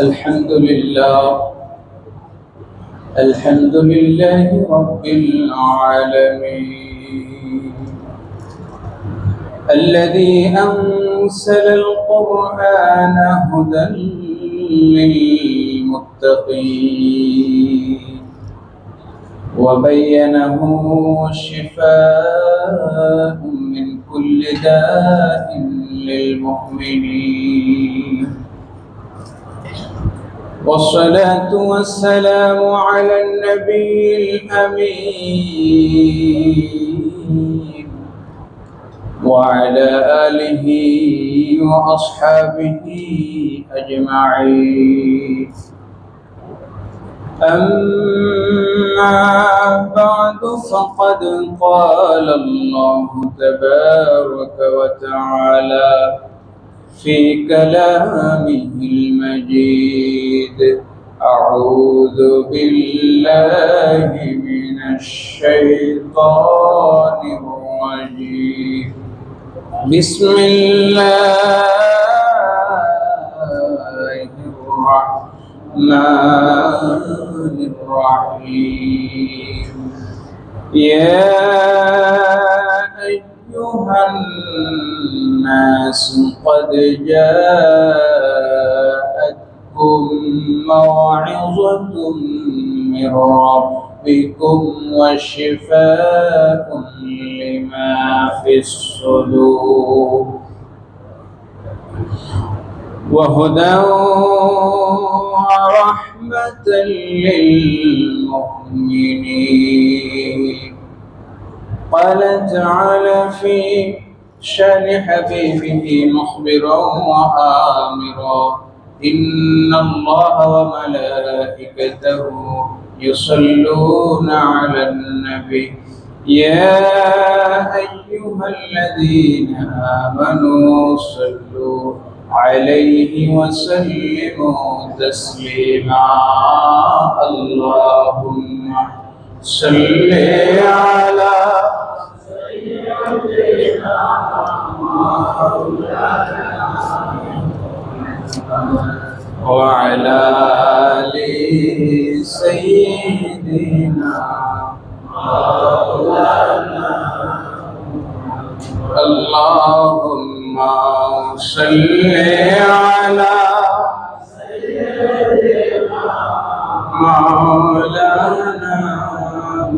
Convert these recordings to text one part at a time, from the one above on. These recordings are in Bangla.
الحمد لله الحمد لله رب العالمين الذي أنزل القرآن هدى للمتقين وبينه شفاء من كل داء للمؤمنين والصلاة والسلام على النبي الأمين وعلى آله وأصحابه أجمعين أما بعد فقد قال الله تبارك وتعالى في كلامه المجيد أعوذ بالله من الشيطان الرجيم بسم الله الرحمن الرحيم يا أيها الناس قد جاءتكم موعظة من ربكم وشفاء لما في الصدور وهدى ورحمة للمؤمنين. قال تعالى في شان حبيبه مخبرا وآمرا إن الله وملائكته يصلون على النبي يا أيها الذين آمنوا صلوا عليه وسلموا تسليما اللهم صل على سيدنا وعلى آل سيدنا اللهم صل على سيدنا مولانا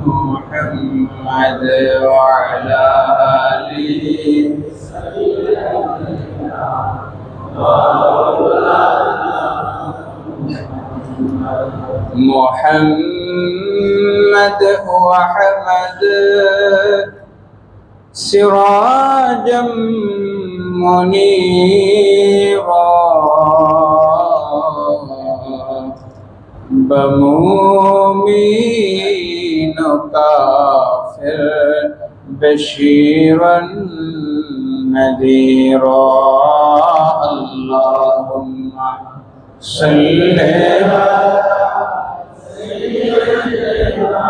محمد وعلى آله سيدنا محمد وحمد سراجا منيرا بمؤمن كافر بشيرا نذيرا اللهم صل على سيدنا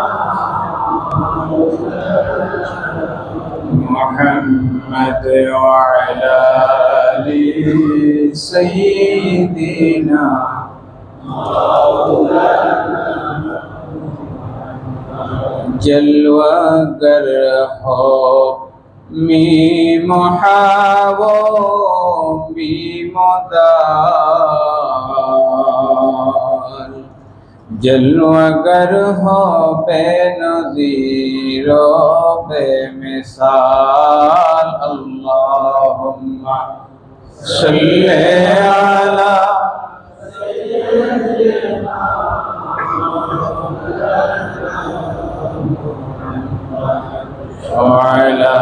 محمد وعلى آل سيدنا جلوہ گر ہو میم حاو میم دال جلوہ گر ہو بے نظیر و بے مثال اللہم صلی علی سیدنا وعلى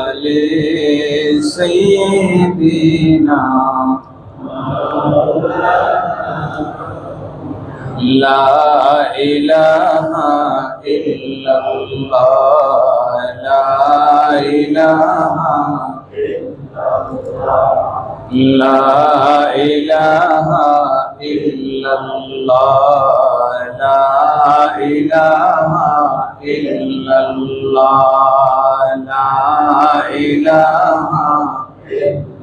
آل سيدنا لا إله إلا الله لا إله لا إله إلا الله لا إله إلا الله لا إله إلا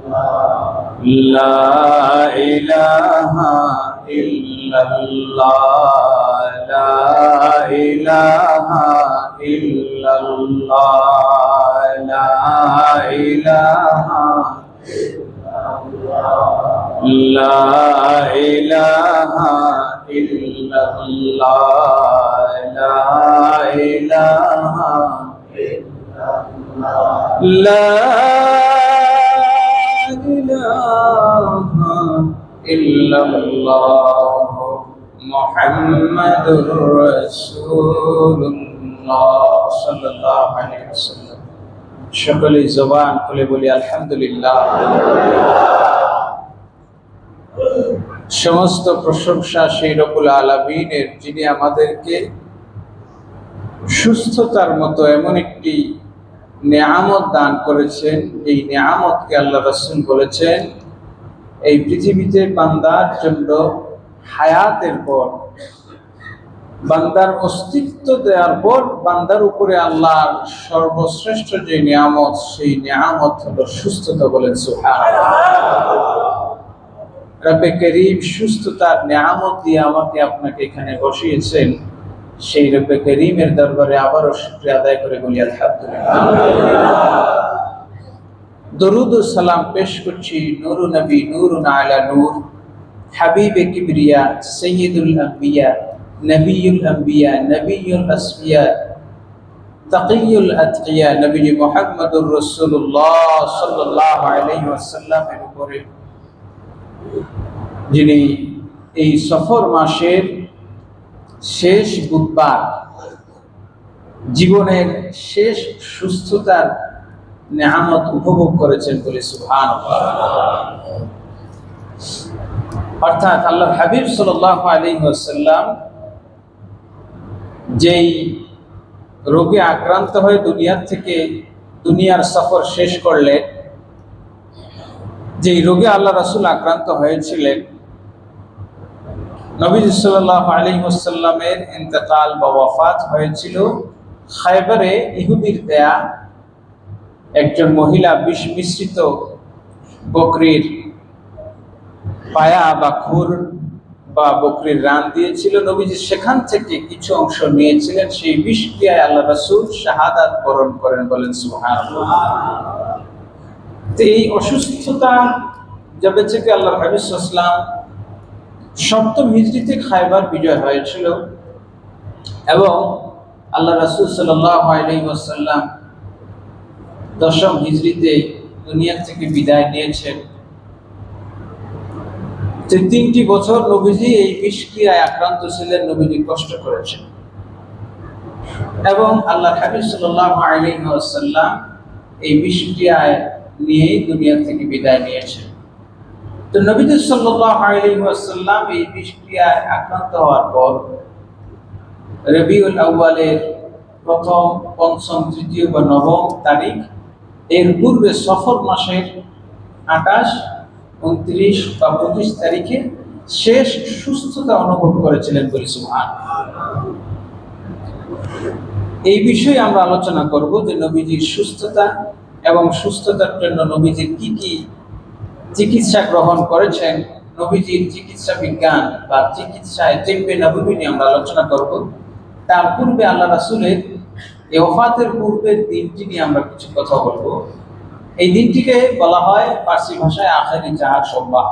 الله لا إله إلا الله لا إله إلا الله لا إله لا إله إلا الله لا إله لا إله إلا الله محمد رسول الله صلى الله عليه وسلم সকলে জবান খুলে বলি আলহামদুলিল্লাহ। সমস্ত প্রশংসা সেই রব্বুল আলামিনের, যিনি আমাদেরকে সুস্থতার মতো এমন একটি নেয়ামত দান করেছেন। এই নেয়ামতকে আল্লাহ রাসূল বলেছেন, এই পৃথিবীতে বান্দার জন্য হায়াতের পর, বান্দার অস্তিত্ব দেওয়ার পর বান্দার উপরে আল্লাহর সর্বশ্রেষ্ঠ যে নিয়ামত, সেই নিয়ামত হলো সুস্থতা। বলেন সুবহানাল্লাহ। রব্বে করিম সুস্থতার নিয়ামত দিয়ে আমাকে আপনাকে এখানে বসিয়েছেন। সেই রব্বে করিমের দরবারে আবারও শুকরিয়া আদায় করে বলি আলহামদুলিল্লাহ। দরুদ ও সালাম পেশ করছি নূর নবী নূরুন আলা নূর, হাবিবে কিবরিয়া, সাইয়্যিদুল আম্বিয়া, নবিয়ুল আম্বিয়া, নবিয়ুল আসফিয়া, তাকিয়ুল আতকিয়া, নবী মুহাম্মদুর রাসূলুল্লাহ সাল্লাল্লাহু আলাইহি ওয়াসাল্লামের উপরে, যিনি এই সফর মাসের শেষ বুধবার জীবনের শেষ সুস্থতার নেয়ামত উপভোগ করেছেন বলে সুবহানাল্লাহ। অর্থাৎ আল্লাহর হাবিব সাল্লাল্লাহু আলাইহি ওয়াসাল্লাম যেই রোগে আক্রান্ত হয়ে দুনিয়ার সফর শেষ করলেন, যেই রোগে আল্লাহ রাসূল আক্রান্ত হয়েছিলেন, নবীজি সাল্লাল্লাহু আলাইহি ওয়াসাল্লামের ইন্তেকাল বা ওয়াফাত হয়েছিল খায়বারে ইহুদির দেয়া একজন মহিলা বিষ মিশ্রিত বকরির পায়া বা খুর বা বকরির রান দিয়েছিল। নবীজি সেখান থেকে কিছু অংশ নিয়েছিলেন। সেই বিষ ক্রিয়ায় আল্লাহ রাসূল শাহাদাত বরণ করেন। বলেন সুবহানাল্লাহ। তো এই অসুস্থতা যবে থেকে আল্লাহর হাবিব সাল্লাল্লাহু আলাইহি ওয়াসাল্লাম ৭ম হিজরিতে খায়বার বিজয় হয়েছিল এবং আল্লাহ রাসূল সাল্লাল্লাহু আলাইহি ওয়াসাল্লাম ১০ম হিজরিতে দুনিয়া থেকে বিদায় নিয়েছেন। ৩টি বছর নবীজি এই বিষক্রিয়ায় আক্রান্ত ছিলেন, নবীজি কষ্ট করেছেন এবং আল্লাহর হাবিব সাল্লাল্লাহু আলাইহি ওয়াসাল্লাম এই বিষক্রিয়ায় নিয়ে দুনিয়া থেকে বিদায় নিয়েছেন। তো নবীজি সাল্লাল্লাহু আলাইহি ওয়াসাল্লাম এই বিষক্রিয়ায় আক্রান্ত হওয়ার পর রবিউল আউয়ালের প্রথম, পঞ্চম, তৃতীয় বা নবম তারিখ, এর পূর্বে সফর মাসের ২৮, ২৯ বা ২৫ তারিখে শেষ সুস্থতা অনুভব করেছিলেন বলে সুবহানাল্লাহ। এই বিষয়ে আমরা আলোচনা করব যে নবীজির সুস্থতা এবং সুস্থতার জন্য নবীজির কি কি চিকিৎসা গ্রহণ করেছেন, নবীজির চিকিৎসা বিজ্ঞান বা চিকিৎসায় তিব্বে নববী নিয়ে আমরা আলোচনা করব। তার পূর্বে আল্লাহ রাসূলের এই ওফাতের পূর্বের দিনটি নিয়ে আমরা কিছু কথা বলবো। এই দিনটিকে বলা হয় ফার্সি ভাষায় আখেরি চাহার শোভা।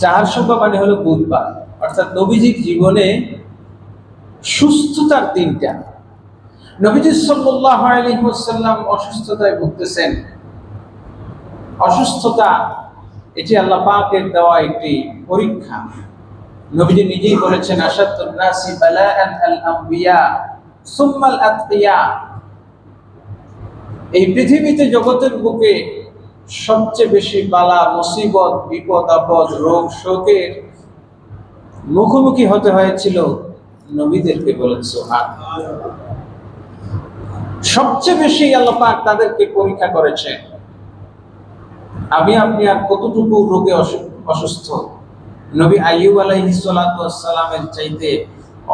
চাহার শোভা মানে হলো বুধবার, অর্থাৎ নবীজির জীবনে সুস্থতার দিনটা। নবীজি সাল্লাল্লাহু আলাইহি ওয়াসাল্লাম অসুস্থতায় ভুগতেছেন। অসুস্থতা এটি আল্লাহ পাকের দেওয়া একটি পরীক্ষা। নবীজি নিজেই বলেছেন, আশাদ্দুন নাসি বালাআন আল আম্বিয়া সুম্মাল আতকিয়া। এই পৃথিবীতে জগতের বুকে সবচেয়ে বেশি বালা, মুসিবত, বিপদ আপদ, রোগ শোকের মুখোমুখি হতে হয়েছিল নবীদেরকে। বলেন সুবহানাল্লাহ। সবচেয়ে বেশি আল্লাহ পাক তাদেরকে পরীক্ষা করেছেন। আপনি আর কতটুকু রোগে অসুস্থ। নবী আইয়ুব আলাইহিস সালাতু ওয়াস সালামের চাইতে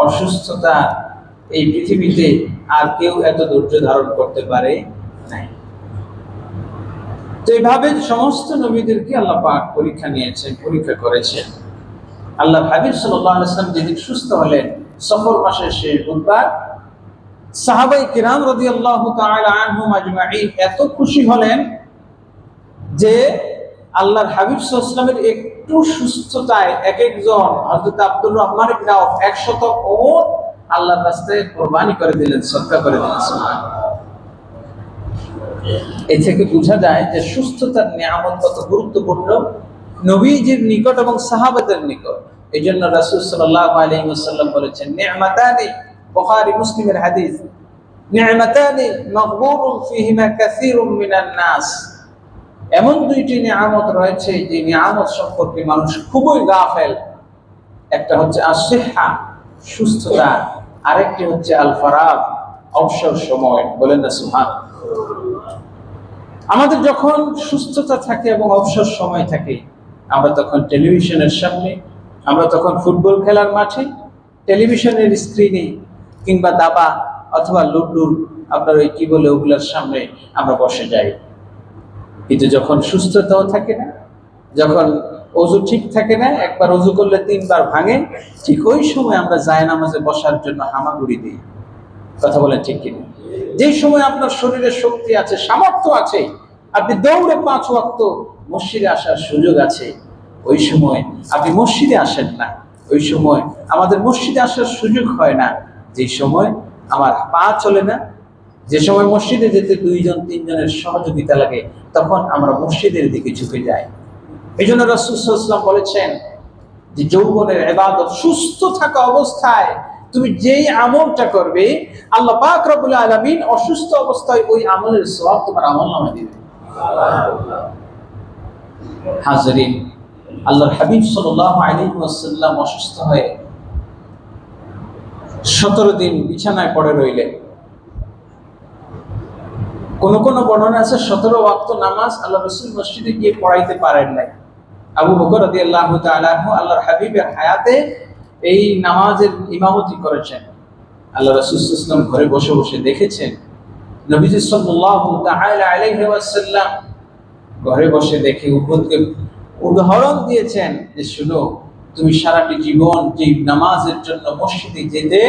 অসুস্থতা এই পৃথিবীতে আর কেউ এত ধৈর্য ধারণ করতে পারে নাই। তো এইভাবে সমস্ত নবীদেরকে আল্লাহ পাক পরীক্ষা নিয়েছেন, পরীক্ষা করেছেন। আল্লাহ হাবিব সাল্লাল্লাহু আলাইহি ওয়াসাল্লাম যেদিন সুস্থ হলেন সফর মাসের শেষ বুধবার, সাহাবায়ে কিরাম রাদিয়াল্লাহু তাআলা আনহুম আজমাইন এত খুশি হলেন যে আল্লাহর হাবিব সাল্লাল্লাহু আলাইহি ওয়াসাল্লামের একটু সুস্থতায় এক একজন হযরত আব্দুর রহমান ইবনে আওফ 100 ওট আল্লাহর রাস্তায় কুরবানি করে দিলেন, সদকা করে দিলেন। সুবহানাল্লাহ। এ থেকে বোঝা যায় যে সুস্থতার নিয়ামত কত গুরুত্বপূর্ণ নবীজির নিকট এবং সাহাবাদের নিকট। এই জন্য রাসূল সাল্লাল্লাহু আলাইহি ওয়াসাল্লাম বলেছেন, নি'মাতানি, বুখারী মুসলিমের হাদিস, নি'মাতানি মাগবুরুন ফীহিমা কাসীরুম মিনান নাস। এমন দুইটি নিয়ামত রয়েছে যে নিয়ামত সম্পর্কে মানুষ খুবই গাফেল। একটা হচ্ছে আস-সিহহা, সুস্থতা, আরেকটি হচ্ছে আল ফারাগ, অবসর সময়। বলেন না সুবহানাল্লাহ। আমাদের যখন সুস্থতা থাকে এবং অবসর সময় থাকে, আমরা তখন টেলিভিশনের সামনে, আমরা তখন ফুটবল খেলার মাঠে, টেলিভিশনের স্ক্রিনে, কিংবা দাবা অথবা লুডুর আপনার ওই কি বলে ওগুলোর সামনে আমরা বসে যাই। কিন্তু যখন সুস্থতাও থাকে না, যখন অজু ঠিক থাকে না, একবার অজু করলে 3 বার ভাঙে, ঠিক ওই সময় আমরা জায়নামাজে বসার জন্য হামাগুড়ি দিই। কথা বলেন ঠিক কিনা? যেই সময় আপনার শরীরে শক্তি আছে, সামর্থ্য আছে, আপনি দৌড়ে 5 ওয়াক্ত মসজিদে আসার সুযোগ আছে, ওই সময় আপনি মসজিদে আসেন না। ওই সময় আমাদের মসজিদে আসার সুযোগ হয় না। যে সময় আমার পা চলে না, যে সময় মসজিদে যেতে 2জন 3জনের সহযোগিতা লাগে, তখন আমরা মসজিদের দিকে ঝুঁকে যাই। এই জন্য রাসূল সাল্লাল্লাহু আলাইহি ওয়াসাল্লাম বলেছেন যে যৌবনের ইবাদত, সুস্থ থাকা অবস্থায় তুমি যেই আমলটা করবে, আল্লাহ পাক রব্বুল আলামিন অসুস্থ অবস্থায় ওই আমলের সওয়াব তোমার আমলনামায় দিবেন। হাজরিন, আল্লাহর হাবিব সাল্লাল্লাহু আলাইহি ওয়াসাল্লাম অসুস্থ হয়ে 17 দিন বিছানায় পড়ে রইলেন। কোন কোন বর্ণনা আছে 17 ওয়াক্ত নামাজ আল্লাহ রাসূল মসজিদে গিয়ে পড়াইতে পারেন নাই। আবু বকর রাদিয়াল্লাহু তাআলা আনহু আল্লাহর হাবিবের হায়াতে এই নামাজের ইমামতি করেছেন। আল্লাহ রাসূল সাল্লাল্লাহু আলাইহি ওয়াসাল্লাম ঘরে বসে বসে দেখেছেন। নবীজি সাল্লাল্লাহু তাআলা আলাইহি ওয়াসাল্লাম ঘরে বসে দেখে উম্মতকে উদাহরণ দিয়েছেন যে শুনো, তুমি সারাটি জীবন যে নামাজের জন্য মসজিদে যেতে,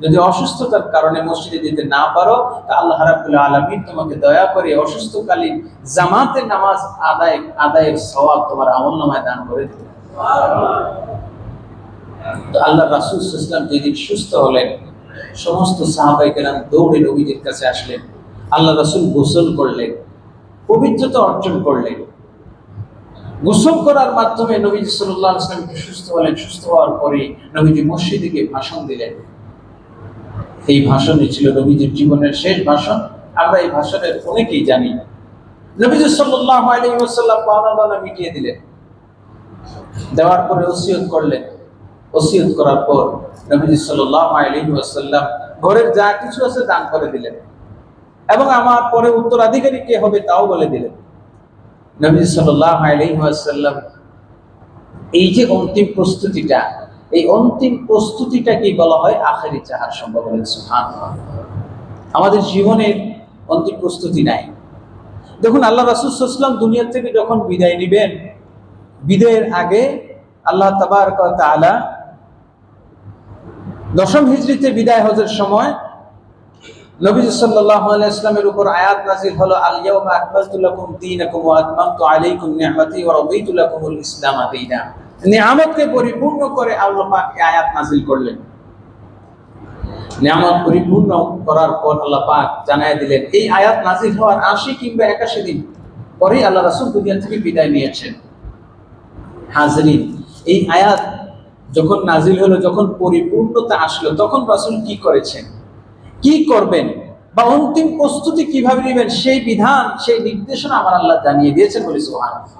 যদি অসুস্থতার কারণে মসজিদে যেতে না পারো, তা আল্লাহ রাব্বুল আলামিন তোমাকে দয়া করে অসুস্থকালীন জামাতে নামাজ আদায়ের সওয়াব তোমার আমলনামায় দান করে দিবেন। তো আল্লাহ রাসূল সাল্লাল্লাহু আলাইহি ওয়াসাল্লাম যেদিন সুস্থ হলেন, সমস্ত সাহাবায়ে কেরাম দৌড়ে নবীজির কাছে আসলেন। আল্লাহ রাসূল গোসল করলেন, পবিত্রতা অর্জন করলেন। গোসল করার মাধ্যমে নবীজি সাল্লাল্লাহু আলাইহি ওয়াসাল্লাম সুস্থ হলেন। সুস্থ হওয়ার পরে নবীজি মসজিদে গিয়ে ভাষণ দিলেন। এই ভাষণই ছিল নবীজির জীবনের শেষ ভাষণ। আমরা এই ভাষণের অনেকেই জানি। নবীজি সাল্লাল্লাহু আলাইহি ওয়াসাল্লাম পাওনা মিটিয়ে দিলেন। দেওয়ার পরে ওসিয়ত করলেন। ওসিয়ত করার পর নবীজি সাল্লাল্লাহু আলাইহি ওয়াসাল্লাম ঘরের যা কিছু আছে দান করে দিলেন এবং আমার পরে উত্তরাধিকারী কে হবে তাও বলে দিলেন। নবী সাল্লাল্লাহু আলাইহি ওয়াসাল্লাম এই যে অন্তিম প্রস্তুতিটা, এই অন্তিম প্রস্তুতিটাকেই বলা হয় আখেরি চাহার সম্ভব। সুবহানাল্লাহ। আমাদের জীবনের অন্তিম প্রস্তুতি নাই। দেখুন, আল্লাহ রাসূল সাল্লাল্লাহু আলাইহি ওয়াসাল্লাম দুনিয়া থেকে যখন বিদায় নেবেন, বিদায়ের আগে আল্লাহ তাবারক ওয়া তাআলা 10ম হিজরিতে বিদায় হজের সময় নবী সাল্লাল্লাহু আলাইহি ওয়াসাল্লামের উপর আয়াত নাযিল হলো, আল ইয়াউমা আকমালতু লাকুম দীনাকুম ওয়া আতমামতু আলাইকুম নি'মাতি ওয়া রাদিতু লাকুমুল ইসলাম দীনা। নিয়ামতকে পরিপূর্ণ করে আল্লাহ পাক এই আয়াত নাযিল করলেন। নিয়ামত পরিপূর্ণ করার পর আল্লাহ পাক জানায় দিলেন, এই আয়াত নাযিল হওয়ার 80 কিংবা 81 দিন পরে আল্লাহ রাসূল দুনিয়া থেকে বিদায় নিয়েছেন। হাজরিন, এই আয়াত যখন নাযিল হলো, যখন পরিপূর্ণতা আসলো, তখন রাসূল কি করেছেন, কি করবেন, বা অন্তিম প্রস্তুতি কিভাবে নেবেন, সেই বিধান, সেই নির্দেশনা আমার আল্লাহ জানিয়ে দিয়েছেন। বলি সুবহানাল্লাহ।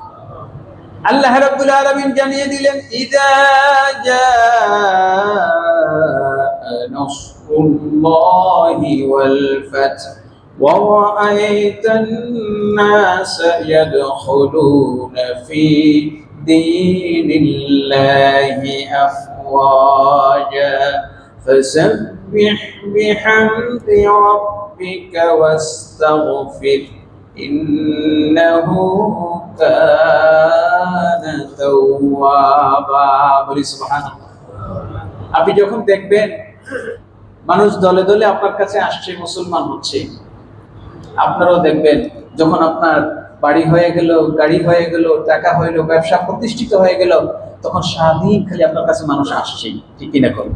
আল্লাহ রাব্বুল আলামিন জানিয়ে দিলেন, ইযা জাআ নাসরুল্লাহি ওয়াল ফাth ওয়া রাআইতান নাসা ইয়াদখুলুনা ফি দীনিল্লাহি আফওয়াজা ফাসাব্বিহ বিহামদি রাব্বিকা ওয়াস্তাগফির ইন্নাহু কানা তাওয়াবা। বলি সুবহানাল্লাহ। আপনি যখন দেখবেন মানুষ দলে দলে আপনার কাছে আসছে, মুসলমান হচ্ছে, আপনারাও দেখবেন যখন আপনার বাড়ি হয়ে গেল, গাড়ি হয়ে গেল, টাকা হয়ে গেল, ব্যবসা প্রতিষ্ঠিত হয়ে গেল, তখন সারাদিন খালি আপনার কাছে মানুষ আসছেই, ঠিক কিনা করুন।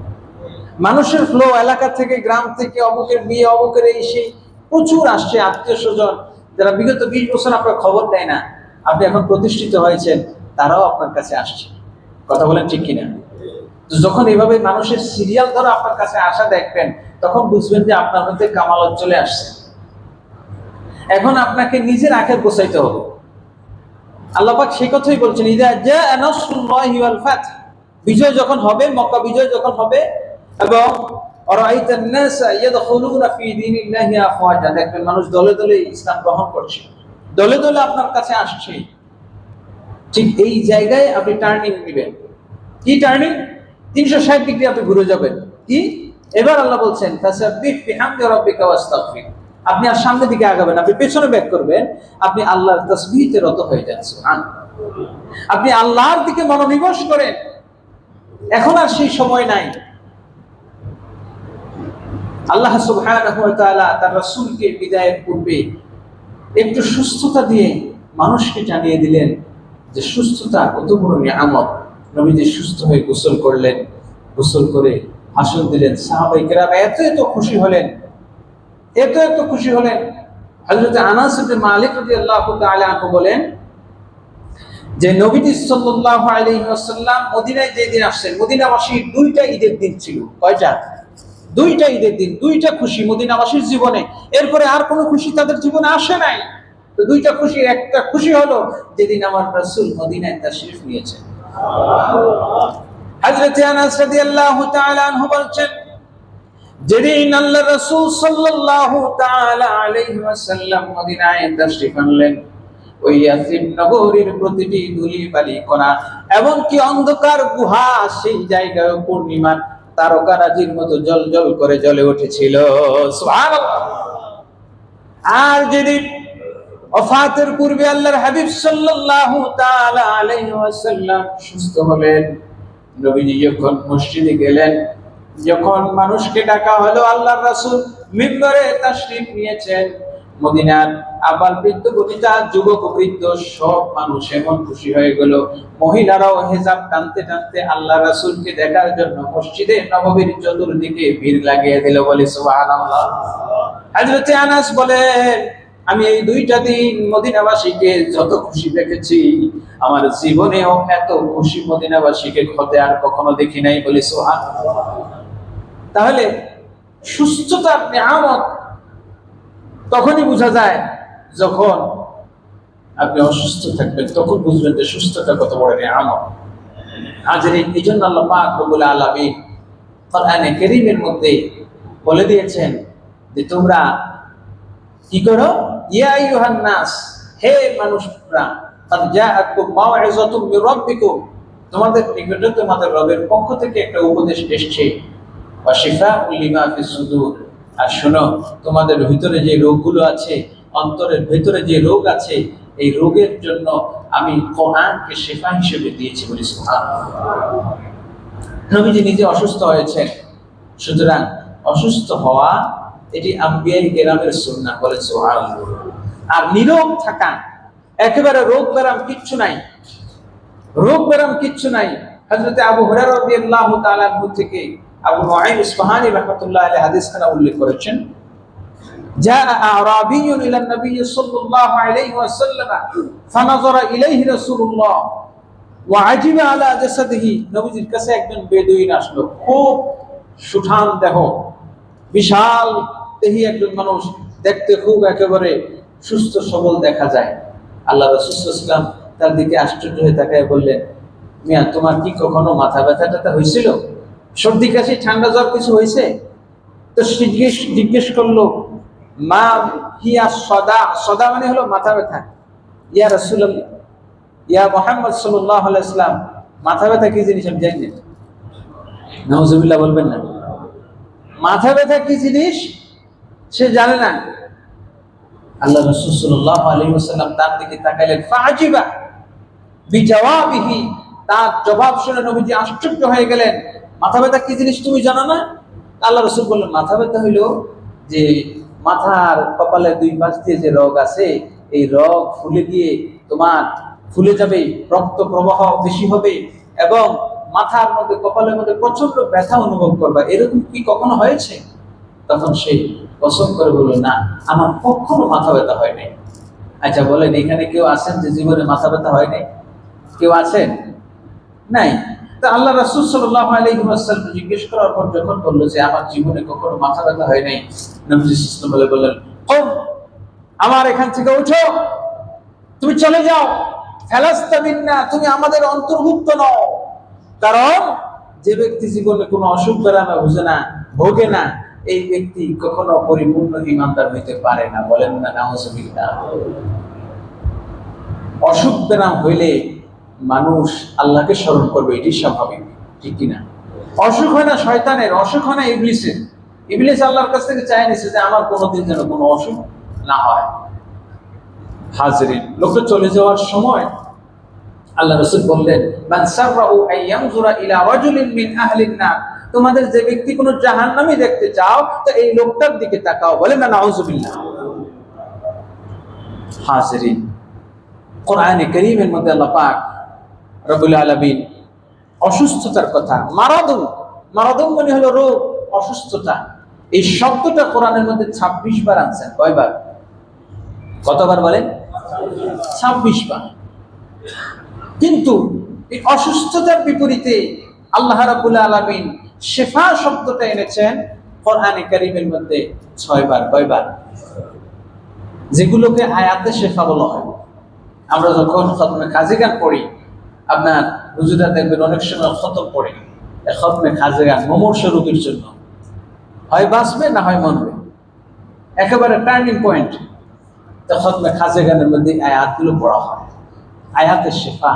মানুষের ফ্লো এলাকা থেকে, গ্রাম থেকে, অমুকের বিয়ে, অমুকের এই সেই প্রচুর আসছে। আত্মীয় স্বজন যারা বিগত 20 বছর আপনার খবর দেয় না, আপনি এখন প্রতিষ্ঠিত হয়েছেন, তারাও আপনার কাছে আসছে। কথা বলেন ঠিক কিনা? তো যখন এইভাবে মানুষের সিরিয়াল ধরে আপনার কাছে আসা দেখবেন, তখন বুঝবেন যে আপনার মধ্যে কামালত চলে আসছে। এখন আপনাকে নিজের আখের গোছাইতে হবে। আল্লাহ পাক সেই কথাই বলছেন, ইযা জাআ নাসরুল্লাহি ওয়াল ফাত, বিজয় যখন হবে, মক্কা বিজয় যখন হবে, এবং আরাইতান নাসা ইয়াদখুলুনা ফি দীনিল্লাহি আফওয়াজা, দেখবেন মানুষ দলে দলে ইসলাম গ্রহণ করছে, দলে দলে আপনার কাছে আসছে। ঠিক এই জায়গায় আপনি টার্নিং নেবেন। কি টার্নিং? 360 ডিগ্রি আপনি ঘুরে যাবেন। কি? এবার আল্লাহ বলছেন ফাসাব্বিহ বিহামদি রাব্বিকা ওয়াস্তাগফির। আপনি আর সামনের দিকে আগাবেন, আপনি পেছনে ব্যাক করবেন, আপনি আল্লাহর তাসবিহতে রত হয়ে যান। সুবহানাল্লাহ। আপনি আল্লাহর দিকে মনোনিবেশ করেন। এখন আর সেই সময় নাই। আল্লাহ সুবহানাহু ওয়া তাআলা তার রাসূলকে বিদায়ের পূর্বে একটু সুস্থতা দিয়ে মানুষকে জানিয়ে দিলেন যে সুস্থতা কত বড় নিয়ামত। নবীজি সুস্থ হয়ে গোসল করলেন, গোসল করে ভাষণ দিলেন। সাহাবায়ে কেরাম এত এত খুশি হলেন, এত এত খুশি হলেন। হযরত আনাস ইবনে মালিক রাদিয়াল্লাহু তাআলা আনহু বলেন যে নবীজি সাল্লাল্লাহু আলাইহি ওয়াসাল্লাম মদিনায় যেদিন আসছেন, মদিনাবাসীর 2টা ঈদের দিন ছিল। কয়টা? 2টা ঈদের দিন, 2টা খুশি মদিনাবাসীর জীবনে। এরপরে আর কোনো খুশি তাদের জীবনে আসে নাই। তো 2টা খুশির একটা খুশি হলো যেদিন আমার রাসূল মদিনায় তাশরীফ নিয়েছেন। হযরত আনাস রাদিয়াল্লাহু তাআলা আনহু বলছেন, যেদিন আল্লাহর রাসূল সাল্লাল্লাহু তাআলা আলাইহি ওয়াসাল্লাম মদিনায় তাশরীফ আনলেন, ওই ইয়াসরিব নগরীর প্রতিটি ধুলি বালি কণা, এমনকি অন্ধকার গুহা, সেই জায়গায় পূর্ণিমার তারকারাজির মতো জ্বলজ্বল করে জ্বলে উঠেছিল। সুবহানাল্লাহ। আর যেদিন ওফাতের পূর্বে আল্লাহর হাবিব সাল্লাল্লাহু তাআলা আলাইহি ওয়াসাল্লাম সুস্থ হলেন, নবীজি যখন মসজিদে গেলেন, যখন মানুষকে ডাকা হলো, আল্লাহর রাসূল মিম্বরে তাশরীফ নিয়েছেন, মদিনার আবাল বৃদ্ধ বনিতা, যুবক বৃদ্ধ সব মানুষ এমন খুশি হয়ে গেল। মহিলারাও হেজাব টানতে টানতে আল্লাহর রাসূলকে দেখার জন্য মসজিদে নববীর চতুর্দিকে ভিড় লাগিয়ে দিল। বলি সুবহানাল্লাহ। হযরত আনাস বলেন, আমি এই 2টা দিন মদিনাবাসীকে যত খুশি দেখেছি, আমার জীবনেও এত খুশি মদিনাবাসীকে হতে আর কখনো দেখি নাই। বলি সুবহানাল্লাহ। তাহলে সুস্থতার নিয়ামত তখনই বোঝা যায় যখন আপনি অসুস্থ থাকবেন, তখন বুঝবেন যে সুস্থতা কত বড় নিয়ামত। হাজিরিন, এই জন্য আল্লাহ পাক রব্বুল আলামিন কোরআনে কারীমের মধ্যে বলে দিয়েছেন যে তোমরা কি করো? ইয়া আইয়ুহান নাস, হে মানুষরা, কাদ জাআকুম মাউইযাতুম মির রাব্বিকুম, তোমাদের নিকটে তোমাদের রবের পক্ষ থেকে একটা উপদেশ এসেছে। ওয়া শিফাউল লিমা ফিস সুদূর, আর শোনো, তোমাদের ভিতরে যে রোগগুলো আছে, অন্তরের ভিতরে যে রোগ আছে, এই রোগের জন্য আমি কোরআনকে শিফা হিসেবে দিয়েছি। বলি সুবহানাল্লাহ। নবীজি নিজে অসুস্থ হয়েছেন, সুতরাং অসুস্থ হওয়া এটি আম্বিয়ায়ে কেরামের সুন্নাহ। বলে সুবহানাল্লাহ। আর নীরব থাকা, একেবারে রোগ ব্যারাম কিচ্ছু নাই, রোগ ব্যারাম কিচ্ছু নাই। হযরত আবু হুরায়রা রাদিয়াল্লাহু তাআলা আনহু থেকে আবু নুআইম ইসফাহানি রাহমাতুল্লাহ আলাইহি হাদিসখানা উল্লেখ করেছেন, জাআ আরাবিয়্যুন ইলা নবী সাল্লাল্লাহু আলাইহি ওয়াসাল্লাম ফানাযারা ইলাইহি রাসূলুল্লাহ ওয়া আজিবা আলা জাসাদিহি, নবীজির কাছে একজন বেদুইন আসলো, খুব সুঠাম দেহ, বিশাল দেহি একজন মানুষ, দেখতে খুব একেবারে সুস্থ সবল দেখা যায়। আল্লাহ রাসূল সাল্লাল্লাহু আলাইহি ওয়াসাল্লাম তার দিকে আশ্চর্য হয়ে তাকায় বললেন, মিয়া, তোমার কি কখনো মাথা ব্যথা ট্যাথা হয়েছিল? সর্দি কাশি ঠান্ডা জ্বর কিছু হয়েছে? তো জিজ্ঞেস করলো, মা হিয়া সদা, সদা মানে হলো মাথা ব্যথা। ইয়া রাসূলুল্লাহ, ইয়া মুহাম্মদ সাল্লাল্লাহু আলাইহি ওয়াসাল্লাম, মাথা ব্যথা কি জিনিস আমি জানি না। নাউজুবিল্লাহ বলবেন না। মাথা ব্যথা কি জিনিস সে জানে না। আল্লাহ রাসূল সাল্লাল্লাহু আলাইহি ওয়াসাল্লাম তার দিকে তাকাইলেন, ফাআজিবা বিজওয়াবিহি, তার জবাব শুনে নবীজি আশ্চর্য হয়ে গেলেন। মাথা ব্যথা কি জিনিস তুমি জানো না? আল্লাহ রাসূল বললেন, মাথা ব্যথা হইলো যে মাথার কপালের দুই পাশ দিয়ে যে রগ আছে, এই রগ ফুলে গিয়ে তোমার ফুলে যাবে, রক্ত প্রবাহ বেশি হবে এবং মাথার মধ্যে কপালের মধ্যে প্রচন্ড ব্যথা অনুভব করবা। এরকম কি কখনো হয়েছে? তখন সে কসম করে বলল, না, আমার কখনো মাথা ব্যথা হয় নাই। আচ্ছা বলেন, এখানে কেউ আছেন যে জীবনে মাথা ব্যথা হয় নাই? কেউ আছেন? নাই। তা আল্লাহ রাসূল সাল্লাল্লাহু আলাইহি ওয়াসাল্লাম জিজ্ঞেস করার পর যখন বলল যে আমার জীবনে কখনো মাথা ব্যথা হয় নাই, নবী সাল্লাল্লাহু আলাইহি বললেন, কম, আমার এখান থেকে উঠো, তুমি চলে যাও, ফালাস্তা মিন্না, তুমি আমাদের অন্তর্ভুক্ত নও। কারণ যে ব্যক্তি জীবনে কোনো অসুখ বেদনা বুঝে না, ভোগে না, এই ব্যক্তি কখনো পরিপূর্ণ ঈমানদার হইতে পারে না। বলেন না নাউযুবিল্লাহ। অসুখ বেরাম হইলে মানুষ আল্লাহকে স্মরণ করবে, এটি স্বাভাবিক, ঠিক কিনা? অসুখ হয় না শয়তানের, অসুখ হয় না ইবলিসের। ইবলিস আল্লাহর কাছ থেকে চায় নিছে যে আমার কোনোদিন যেন কোনো অসুখ না হয়। হাজরিন, লোকটা চলে যাওয়ার সময় আল্লাহ রাসূল বললেন, মান সাররাহু আইয়ানজুরা ইলা রাজুলিন মিন আহলিন নার, তোমাদের যে ব্যক্তি কোনো জাহান্নামী দেখতে চাও তো এই লোকটার দিকে তাকাও। বলেন না নাউযুবিল্লাহ। হাজরিন, কোরআনে কারীমের মধ্যে আল্লাহ পাক রব্বুল আলামিন অসুস্থতার কথা, মারাদুন, মারাদুন মানে হলো রোগ, অসুস্থতা, এই শব্দটা কোরআনের মধ্যে 26 বার আনছেন। কয়বার? কতবার বলেন? 26 বার। কিন্তু এই অসুস্থতার বিপরীতে আল্লাহ রাব্বুল আলামিন শিফা শব্দটা এনেছেন কোরআনে কারীমের মধ্যে 6 বার। কয়বার? যেগুলোকে আয়াতে শিফা বলা হয়। আমরা যখন খতমে খাজি গান পড়ি, আপনার হুজুরা দেখবেন অনেক সময় খতম পড়ে, খতমে খাজি গান মুমূর্ষ রোগীর জন্য, হয় বাঁচবে না হয় মরবে, একেবারে টার্নিং পয়েন্ট। তো খতমে খাজি গানের মধ্যে আয়াতগুলো পড়া হয়, আয়াতের শিফা।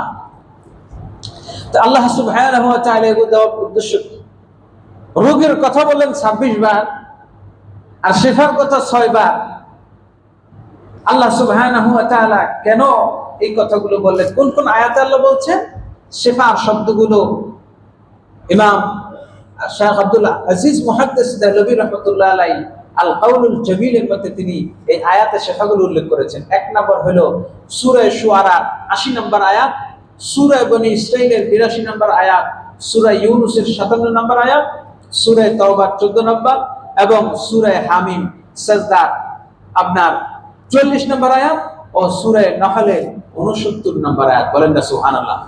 তো আল্লাহ সুবহানাহু ওয়া তাআলা এগুলো দেওয়ার উদ্দেশ্য, রোগের কথা বলেন 26 বার আর শিফার কথা 6 বার। আল্লাহ সুবহানাহু ওয়া তাআলা কেন এই কথাগুলো বললেন? কোন কোন আয়াতে আল্লাহ বলছেন শিফার শব্দগুলো? ইমাম শাইখ আব্দুল আজিজ মুহাদ্দিস দেহলভী রাহমাতুল্লাহ আলাইহি আল কাউলুল জামিলের মধ্যে তিনি এই আয়াতে শিফাগুলো উল্লেখ করেছেন। এক নম্বর হলো সূরা শুআরা 80 নম্বর আয়াত, সূরা বনী ইসরাঈলের 82 নম্বর আয়াত, সূরা ইউনূসের 57 নম্বর আয়াত, সূরা তাওবার 14 নম্বর এবং সূরা হামিম সাজদা আপনার 40 নম্বর আয়াত ও সূরা নাহলের 69 নম্বর আয়াত। বলেন না সুবহানাল্লাহ।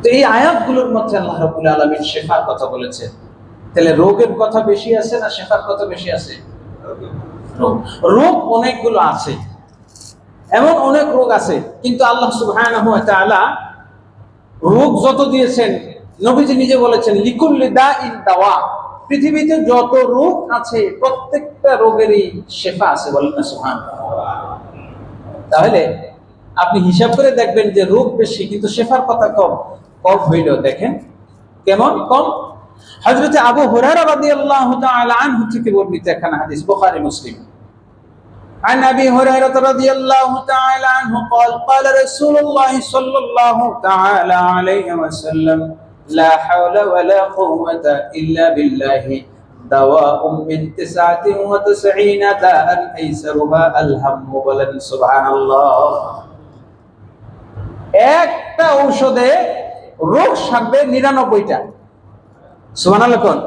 তো এই আয়াতগুলোর মধ্যে আল্লাহ রাব্বুল আলামিন শিফার কথা বলেছেন। তাহলে রোগের কথা বেশি আছে না শিফার কথা বেশি আছে? রোগ অনেকগুলো আছে, এমন অনেক রোগ আছে, কিন্তু আল্লাহ সুবহানাহু ওয়া তাআলা রোগ যত দিয়েছেন, নবীজি নিজে বলেছেন লিকুল্লি দাইন দাওয়া, পৃথিবীতে যত রোগ আছে প্রত্যেকটা রোগেরই শিফা আছে। বলেন না সুবহানাল্লাহ। তাহলে আপনি হিসাব করে দেখবেন যে রোগ বেশি কিন্তু শিফার কথা কম। কম হইল দেখেন কেমন কম। হযরত আবু হুরায়রা রাদিয়াল্লাহু তাআলা আনহু থেকে বর্ণিত একখানা হাদিস, বুখারী মুসলিম। عن أبي هريرة رضي الله تعالى عنه قال قال رسول الله صلى الله تعالى عليه وسلم لا حول ولا قوة إلا بالله دواء من 99 داء أيسرها الهم بلن سبحان الله। একটা ঔষধে রোগ সারবে 99টা। সুবহানাল্লাহ। কোন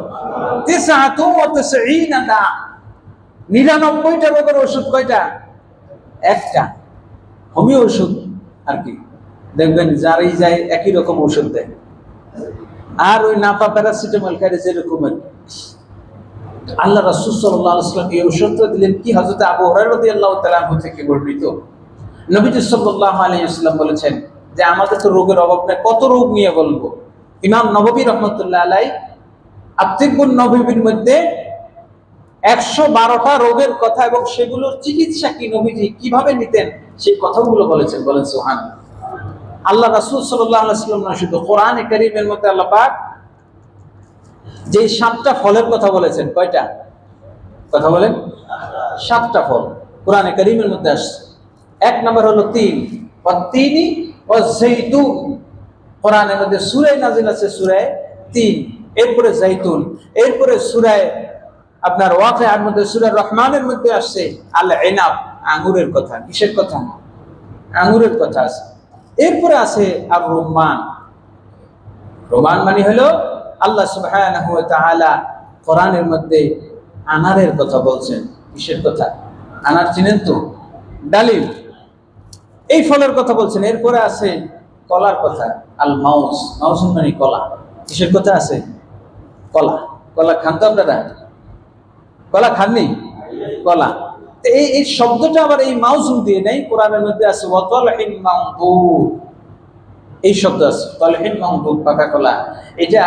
99 দা, 99টা রোগের ওষুধ কয়টা? একটা। হোমিও ওষুধ আর কি, দেখবেন যারই যায় একই রকম ওষুধ দেয়, আর ওই নাপা প্যারাসিটামল খাইলে যেরকম আর কি। আল্লাহ রাসূল সাল্লাল্লাহু আলাইহি ওয়াসাল্লাম এই ওষুধটা দিলেন কি? হযরত আবু হুরায়রা রাদিয়াল্লাহু তাআলা আনহু থেকে বর্ণিত, নবীজি সাল্লাল্লাহু আলাইহি ওয়াসাল্লাম বলেছেন যে আমাদের তো রোগের অভাব নেই, কত রোগ নিয়ে বলবো। ইমাম নববী রাহমাতুল্লাহ আলাইহি আত-তিব্বুন নববীর মধ্যে 112টা রোগের কথা এবং সেগুলোর চিকিৎসা কি নবীজি কিভাবে নিতেন সেই কথাগুলো বলেছেন। বলেন সুবহানাল্লাহ। আল্লাহ রাসূল সাল্লাল্লাহু আলাইহি ওয়াসাল্লাম না শুধু কোরআনে কারীমের মধ্যে আল্লাহ পাক যে 7টা ফলের কথা বলেছেন, কয়টা কথা বলেন? 7টা ফল কোরআনে কারীমের মধ্যে আসছে। এক নম্বর হলো তিন, ওয়াত্তিনি ওয়াজ্জাইতুন। কোরআনের মধ্যে সূরা নাজিল আছে সূরা তিন, এরপরে জাইতুন, এরপরে সূরা আপনার ওয়াকিয়ার মধ্যে সূরা রহমানের মধ্যে আসছে আল ইনাব, আঙ্গুরের কথা। কিসের কথা? আঙ্গুরের কথা আছে। এরপরে আছে আর রুম্মান। রোমান মানে হলো আল্লাহ সুবহানাহু ওয়া তাআলা কোরআনের মধ্যে আনারের কথা বলছেন। কিসের কথা? আনার চিনেন তো, ডালিম, এই ফলের কথা বলছেন। এরপরে আছে কলার কথা, আল মাউস। মাউস মানে কলা। কিসের কথা আছে? কলা। কলা খান তো আপনারা? কলা খাননি? কলা। এই শব্দটা আবার এই মাউসুম দিয়ে নেই, কোরআনের মধ্যে আছে ওয়াতালহিন মামদুদ, এই শব্দ আছে তলহিন মামদুদ, পাকা কলা। এটা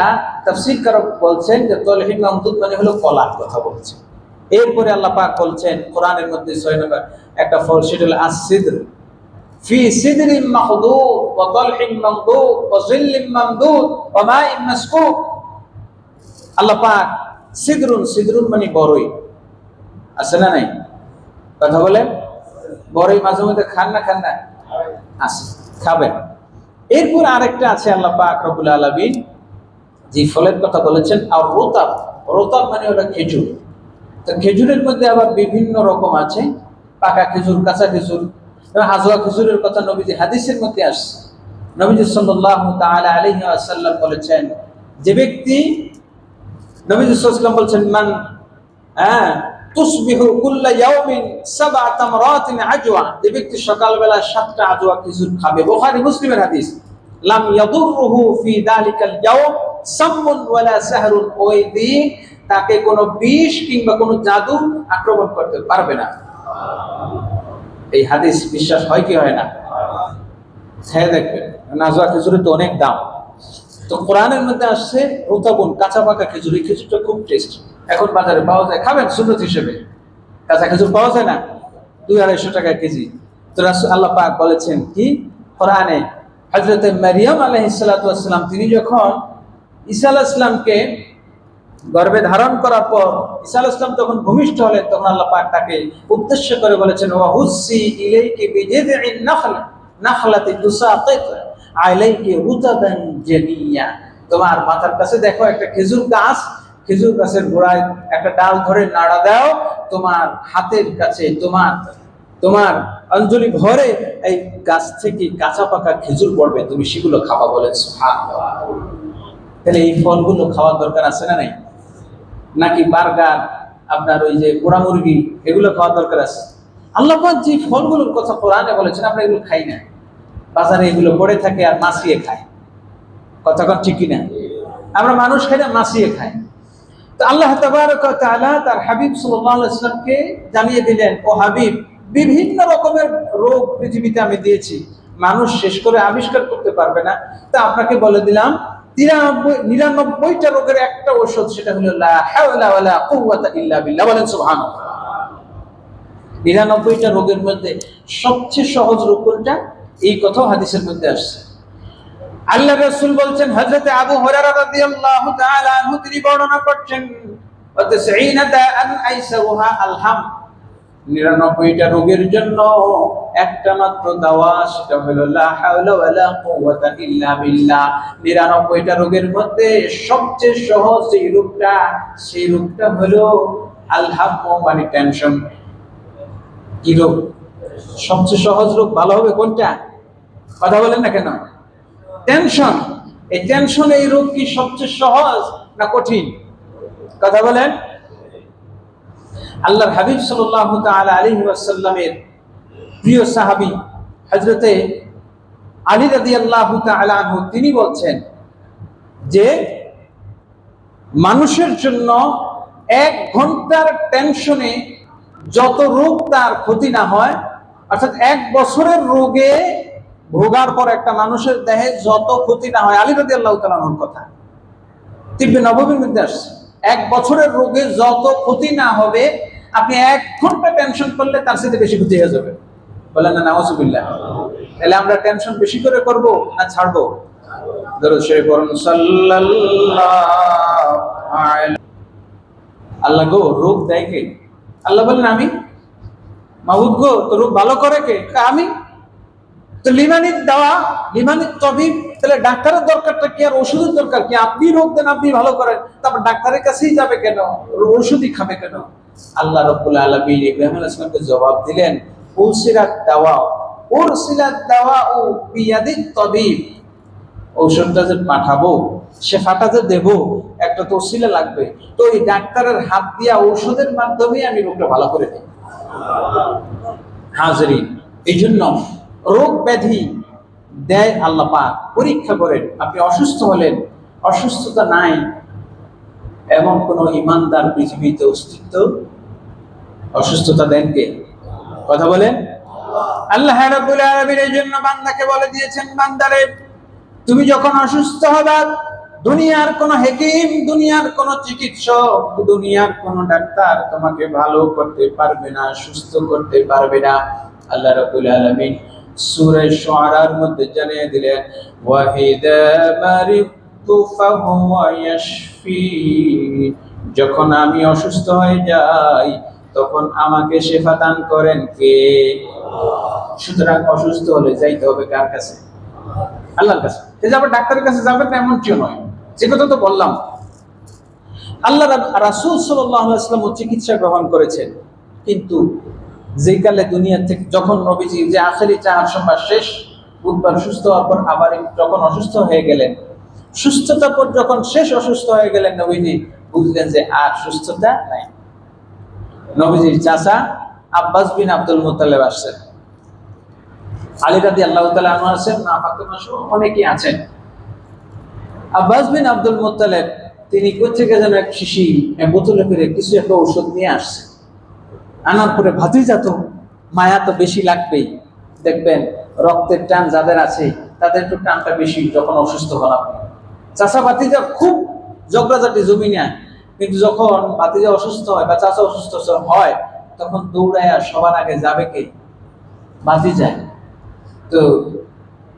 তাফসীরকারক বলছেন যে তলহিন মামদুদ মানে হলো কলার কথা বলছে। এরপরে আল্লাহ পাক বলছেন কোরআনের মধ্যে 6 নম্বর একটা ফল, সেটা হলো আস-সিদর। ফি সিদরিন মাখদুদ ওয়া তলহিন মামদুদ ওয়া যিল্লিন মামদুদ ওয়া মাইন মাসকুব। আল্লাহ পাক সিদরুন, সিদরুন মানে বড়ই, আছে না নাই? কথা বলেন, বড়ই মাঝে মধ্যে খান না? খান না? আছে, খাবেন। এরপর আরেকটা আছে আল্লাহ পাক রব্বুল আলামিন যে ফলের কথা বলেছেন আর রোতাব। রোতাব মানে হলো খেজুর। তো খেজুরের মধ্যে আবার বিভিন্ন রকম আছে, পাকা খেজুর, কাঁচা খেজুর। হাজওয়া খেজুরের কথা নবীজি হাদিসের মধ্যে আসছে। নবীজি সাল্লাল্লাহু তাআলা আলাইহি ওয়াসাল্লাম বলেছেন, যে ব্যক্তি, নবীজি সাল্লাল্লাহু আলাইহি ওয়াসাল্লাম বলেছেন, মান তুসবিহু কুল্লা ইয়াউমিন সাবআ তামরাতিন আজওয়া, যে ব্যক্তি সকালবেলা 7টা আজওয়া খেজুর খাবে, বুখারী মুসলিমের হাদিস, লাম ইয়াদুররুহু ফি যালিকাল ইয়াউম সামুন ওয়ালা সাহরুন, ওই দিন তাকে কোনো বিষ কিংবা কোনো জাদু আক্রমণ করতে পারবে না। এই হাদিস বিশ্বাস হয় কি হয় না? হ্যাঁ, দেখবেন আজওয়া খেজুরের তো অনেক দাম। তো কোরআনের মধ্যে আসছে রুতাবুন, কাঁচা পাকা খেজুর। এই খেজুরটা খুব টেস্ট, এখন বাজারে পাওয়া যায়, খাবেন সুন্নত হিসেবে। কাঁচা খেজুর পাওয়া যায় না, 200-250 টাকা কেজি। তো রাসূল আল্লাহ পাক বলেছেন কি কোরআনে, হযরতে মারিয়াম আলাইহিস সালাতু ওয়াস সালাম, তিনি যখন ঈসা আলাইহিস সালামকে গর্ভে ধারণ করার পর ঈসা আলাইহিস সালাম যখন ভূমিষ্ঠ হলেন, তখন আল্লাহ পাক তাকে উদ্দেশ্য করে বলেছেন, ওয়া হুসসি ইলাইকি বিজিযিন নাখলাতি তুসাকিত আলাইকি রুতাবান জানিয়া। তোমার মাথার কাছে দেখো একটা খেজুর গাছ, খেজুর গাছের গোড়ায় একটা ডাল ধরে নাড়া দাও, তোমার হাতের কাছে তোমার অঞ্জলি ভরে এই গাছ থেকে কাঁচা পাকা খেজুর পড়বে, তুমি সেগুলো খাবা। বলেন সুবহানাল্লাহ। তাহলে এই ফলগুলো খাওয়ার দরকার আছে না নাই? নাকি বার্গার, আপনার ওই যে পোড়া মুরগি, এগুলো খাওয়ার দরকার আছে? আল্লাহ পাক যে ফলগুলোর কথা কোরআনে বলেছেন, আমরা এগুলো খাই না, বাজারে এগুলো পড়ে থাকে আর মাছিয়ে খায়। কথা কোন ঠিক কিনা? আমরা মানুষ খাই না, মাছিয়ে খাই। তো আল্লাহ তাবারক ওয়া তাআলা তার হাবিব সাল্লাল্লাহু আলাইহি ওয়াসাল্লামকে জানিয়ে দিলেন, ও হাবিব, বিভিন্ন রকমের রোগ পৃথিবীতে আমি দিয়েছি, মানুষ শেষ করে আবিষ্কার করতে পারবে না। তা আপনাকে বলে দিলাম 99টা রোগের একটা ঔষধ, সেটা হলো লা হাওলা ওয়ালা কুওয়াতা ইল্লা বিল্লাহ। বলেন সুবহানাল্লাহ। 99টা রোগের মধ্যে সবচেয়ে সহজ রোগ কোনটা? এই কথাও হাদিসের মধ্যে আসছে। আল্লাহ রাসূল বলছেন, হযরত আবু হুরায়রা রাদিয়াল্লাহু তাআলা আনহু তিনি বর্ণনা করছেন, ওয়া তাসঈনা দাআন আইসারুহা আলহাম, 99টা রোগের জন্য একটা মাত্র দাওয়া, সেটা হলো লা হাওলা ওয়ালা কুওয়াতা ইল্লা বিল্লাহ। 99টা রোগের মধ্যে সবচেয়ে সহজ যে রোগটা, সেই রোগটা হলো আলহাম, মানে টেনশন। কি রোগ? সবচেয়ে সহজ রোগ ভালো হবে কোনটা? কথা বলেন না কেন? টেনশন। এই টেনশন, এই রোগ কি সবচেয়ে সহজ না কঠিন? কথা বলেন। আল্লাহর হাবিব সাল্লাল্লাহু তাআলা আলাইহি ওয়াসাল্লামের প্রিয় সাহাবী হযরতে আলী রাদিয়াল্লাহু তাআলা আনহু তিনি বলছেন যে মানুষের জন্য 1 ঘন্টার টেনশনে যত রোগ তার ক্ষতি না হয়, অর্থাৎ 1 বছরের রোগে ভোগার পর একটা মানুষের দেহে যত ক্ষতি না হয়, আলী রাদিয়াল্লাহু তাআলা আনহুর কথা, তিব্বে নববীর মধ্যে আসছে, 1 বছরের রোগে যত ক্ষতি না হবে, আপনি 1 ঘন্টা টেনশন করলে তার সাথে বেশি ক্ষতি হয়ে যাবে। বলেন না নাউযুবিল্লাহ। তাহলে আমরা টেনশন বেশি করে করব না ছাড়বো? দরুদ শরীফ পড়ুন সাল্লাল্লাহু আলাইহি। আল্লাহ গো, রোগ দেয় কে? আল্লাহ বললেন আমি। মাহবুব গো, তো রোগ ভালো করে কে? আমি। তো লিমানির দাওয়া, লিমানির তবিব, তাহলে ডাক্তারের দরকারটা কি আর ওষুধের দরকার কি? আপনি রোগ দেন, আপনি ভালো করেন, তারপর ডাক্তারের কাছেই যাবে কেন? ওষুধই খাবে কেন? আল্লাহ রাব্বুল আলামিন ইব্রাহিম আলাইহিস সালামকে জবাব দিলেন, উরসিলাত দাওয়া, উরসিলাত দাওয়া ও বিয়াদিত তবিব। ঔষধটা যে পাঠাবো, শেফাটা যে দেবো, একটা তো ওসিলা লাগবে। তো এই ডাক্তারের হাত দিয়া ঔষধের মাধ্যমে আমি রোগটা ভালো করে দিই। হাজরিন, এই জন্য রোগ ব্যাধি দেয় আল্লাহ পাক, পরীক্ষা করেন। আপনি অসুস্থ হলেন, অসুস্থতা নাই এমন কোন ইমানদার পৃথিবীতে অস্তিত্ব? অসুস্থতা দেন কে? কথা বলেন। আল্লাহ রাব্বুল আলামিন এই জন্য বান্দাকে বলে দিয়েছেন, বান্দারে তুমি যখন অসুস্থ হবা, দুনিয়ার কোন হাকিম, দুনিয়ার কোন চিকিৎসক, দুনিয়ার কোন ডাক্তার তোমাকে ভালো করতে পারবে না, সুস্থ করতে পারবে না। আল্লাহ রাব্বুল আলামিন সূরা শুআরার মধ্যে জানিয়ে দিলেন, ওয়াহিদা মারিদতু ফাহুয়া ইয়াশফি, যখন আমি অসুস্থ হয়ে যাই তখন আমাকে শেফা দান করেন কে? সুতরাং অসুস্থ হলে যাইতে হবে কার কাছে? আল্লাহর কাছে। এই যে আবার ডাক্তারের কাছে যাবেন না এমন কেউ নয়, যে কথা তো বললাম। আল্লাহ রাসূল সাল্লাল্লাহু আলাইহি ওয়াসাল্লাম চিকিৎসা গ্রহণ করেছেন, কিন্তু যেই কালে দুনিয়া থেকে যখন নবীজি যে আখেরি চার সময় শেষ, বুধবার সুস্থ হওয়ার পর আবার যখন অসুস্থ হয়ে গেলেন, সুস্থতার পর যখন শেষ অসুস্থ হয়ে গেলেন, নবীজি বুঝলেন যে আর সুস্থতা নাই। নবীজির চাচা আব্বাস বিন আব্দুল মুত্তালিব আসছেন, আলী রাদিয়াল্লাহু তাআলা আনহু আছেন, মা ফাতেমা সহ অনেকেই আছেন। আব্বাস বিন আব্দুল মুত্তালিব তিনি কোথেকে যেন এক শিশি বোতলে করে কিছু একটা ঔষধ নিয়ে আসছে। আনার পরে ভাতিজা তো মায়া তো বেশি লাগবেই, দেখবেন রক্তের টান যাদের আছে তাদের একটু টানটা বেশি যখন অসুস্থ হন আপনি। চাচা ভাতিজা খুব ঝগড়াঝাটি জমি নেয়, কিন্তু যখন ভাতিজা অসুস্থ হয় বা চাচা অসুস্থ হয়, তখন দৌড়াইয়া সবার আগে যাবে কে? ভাতিজা। তো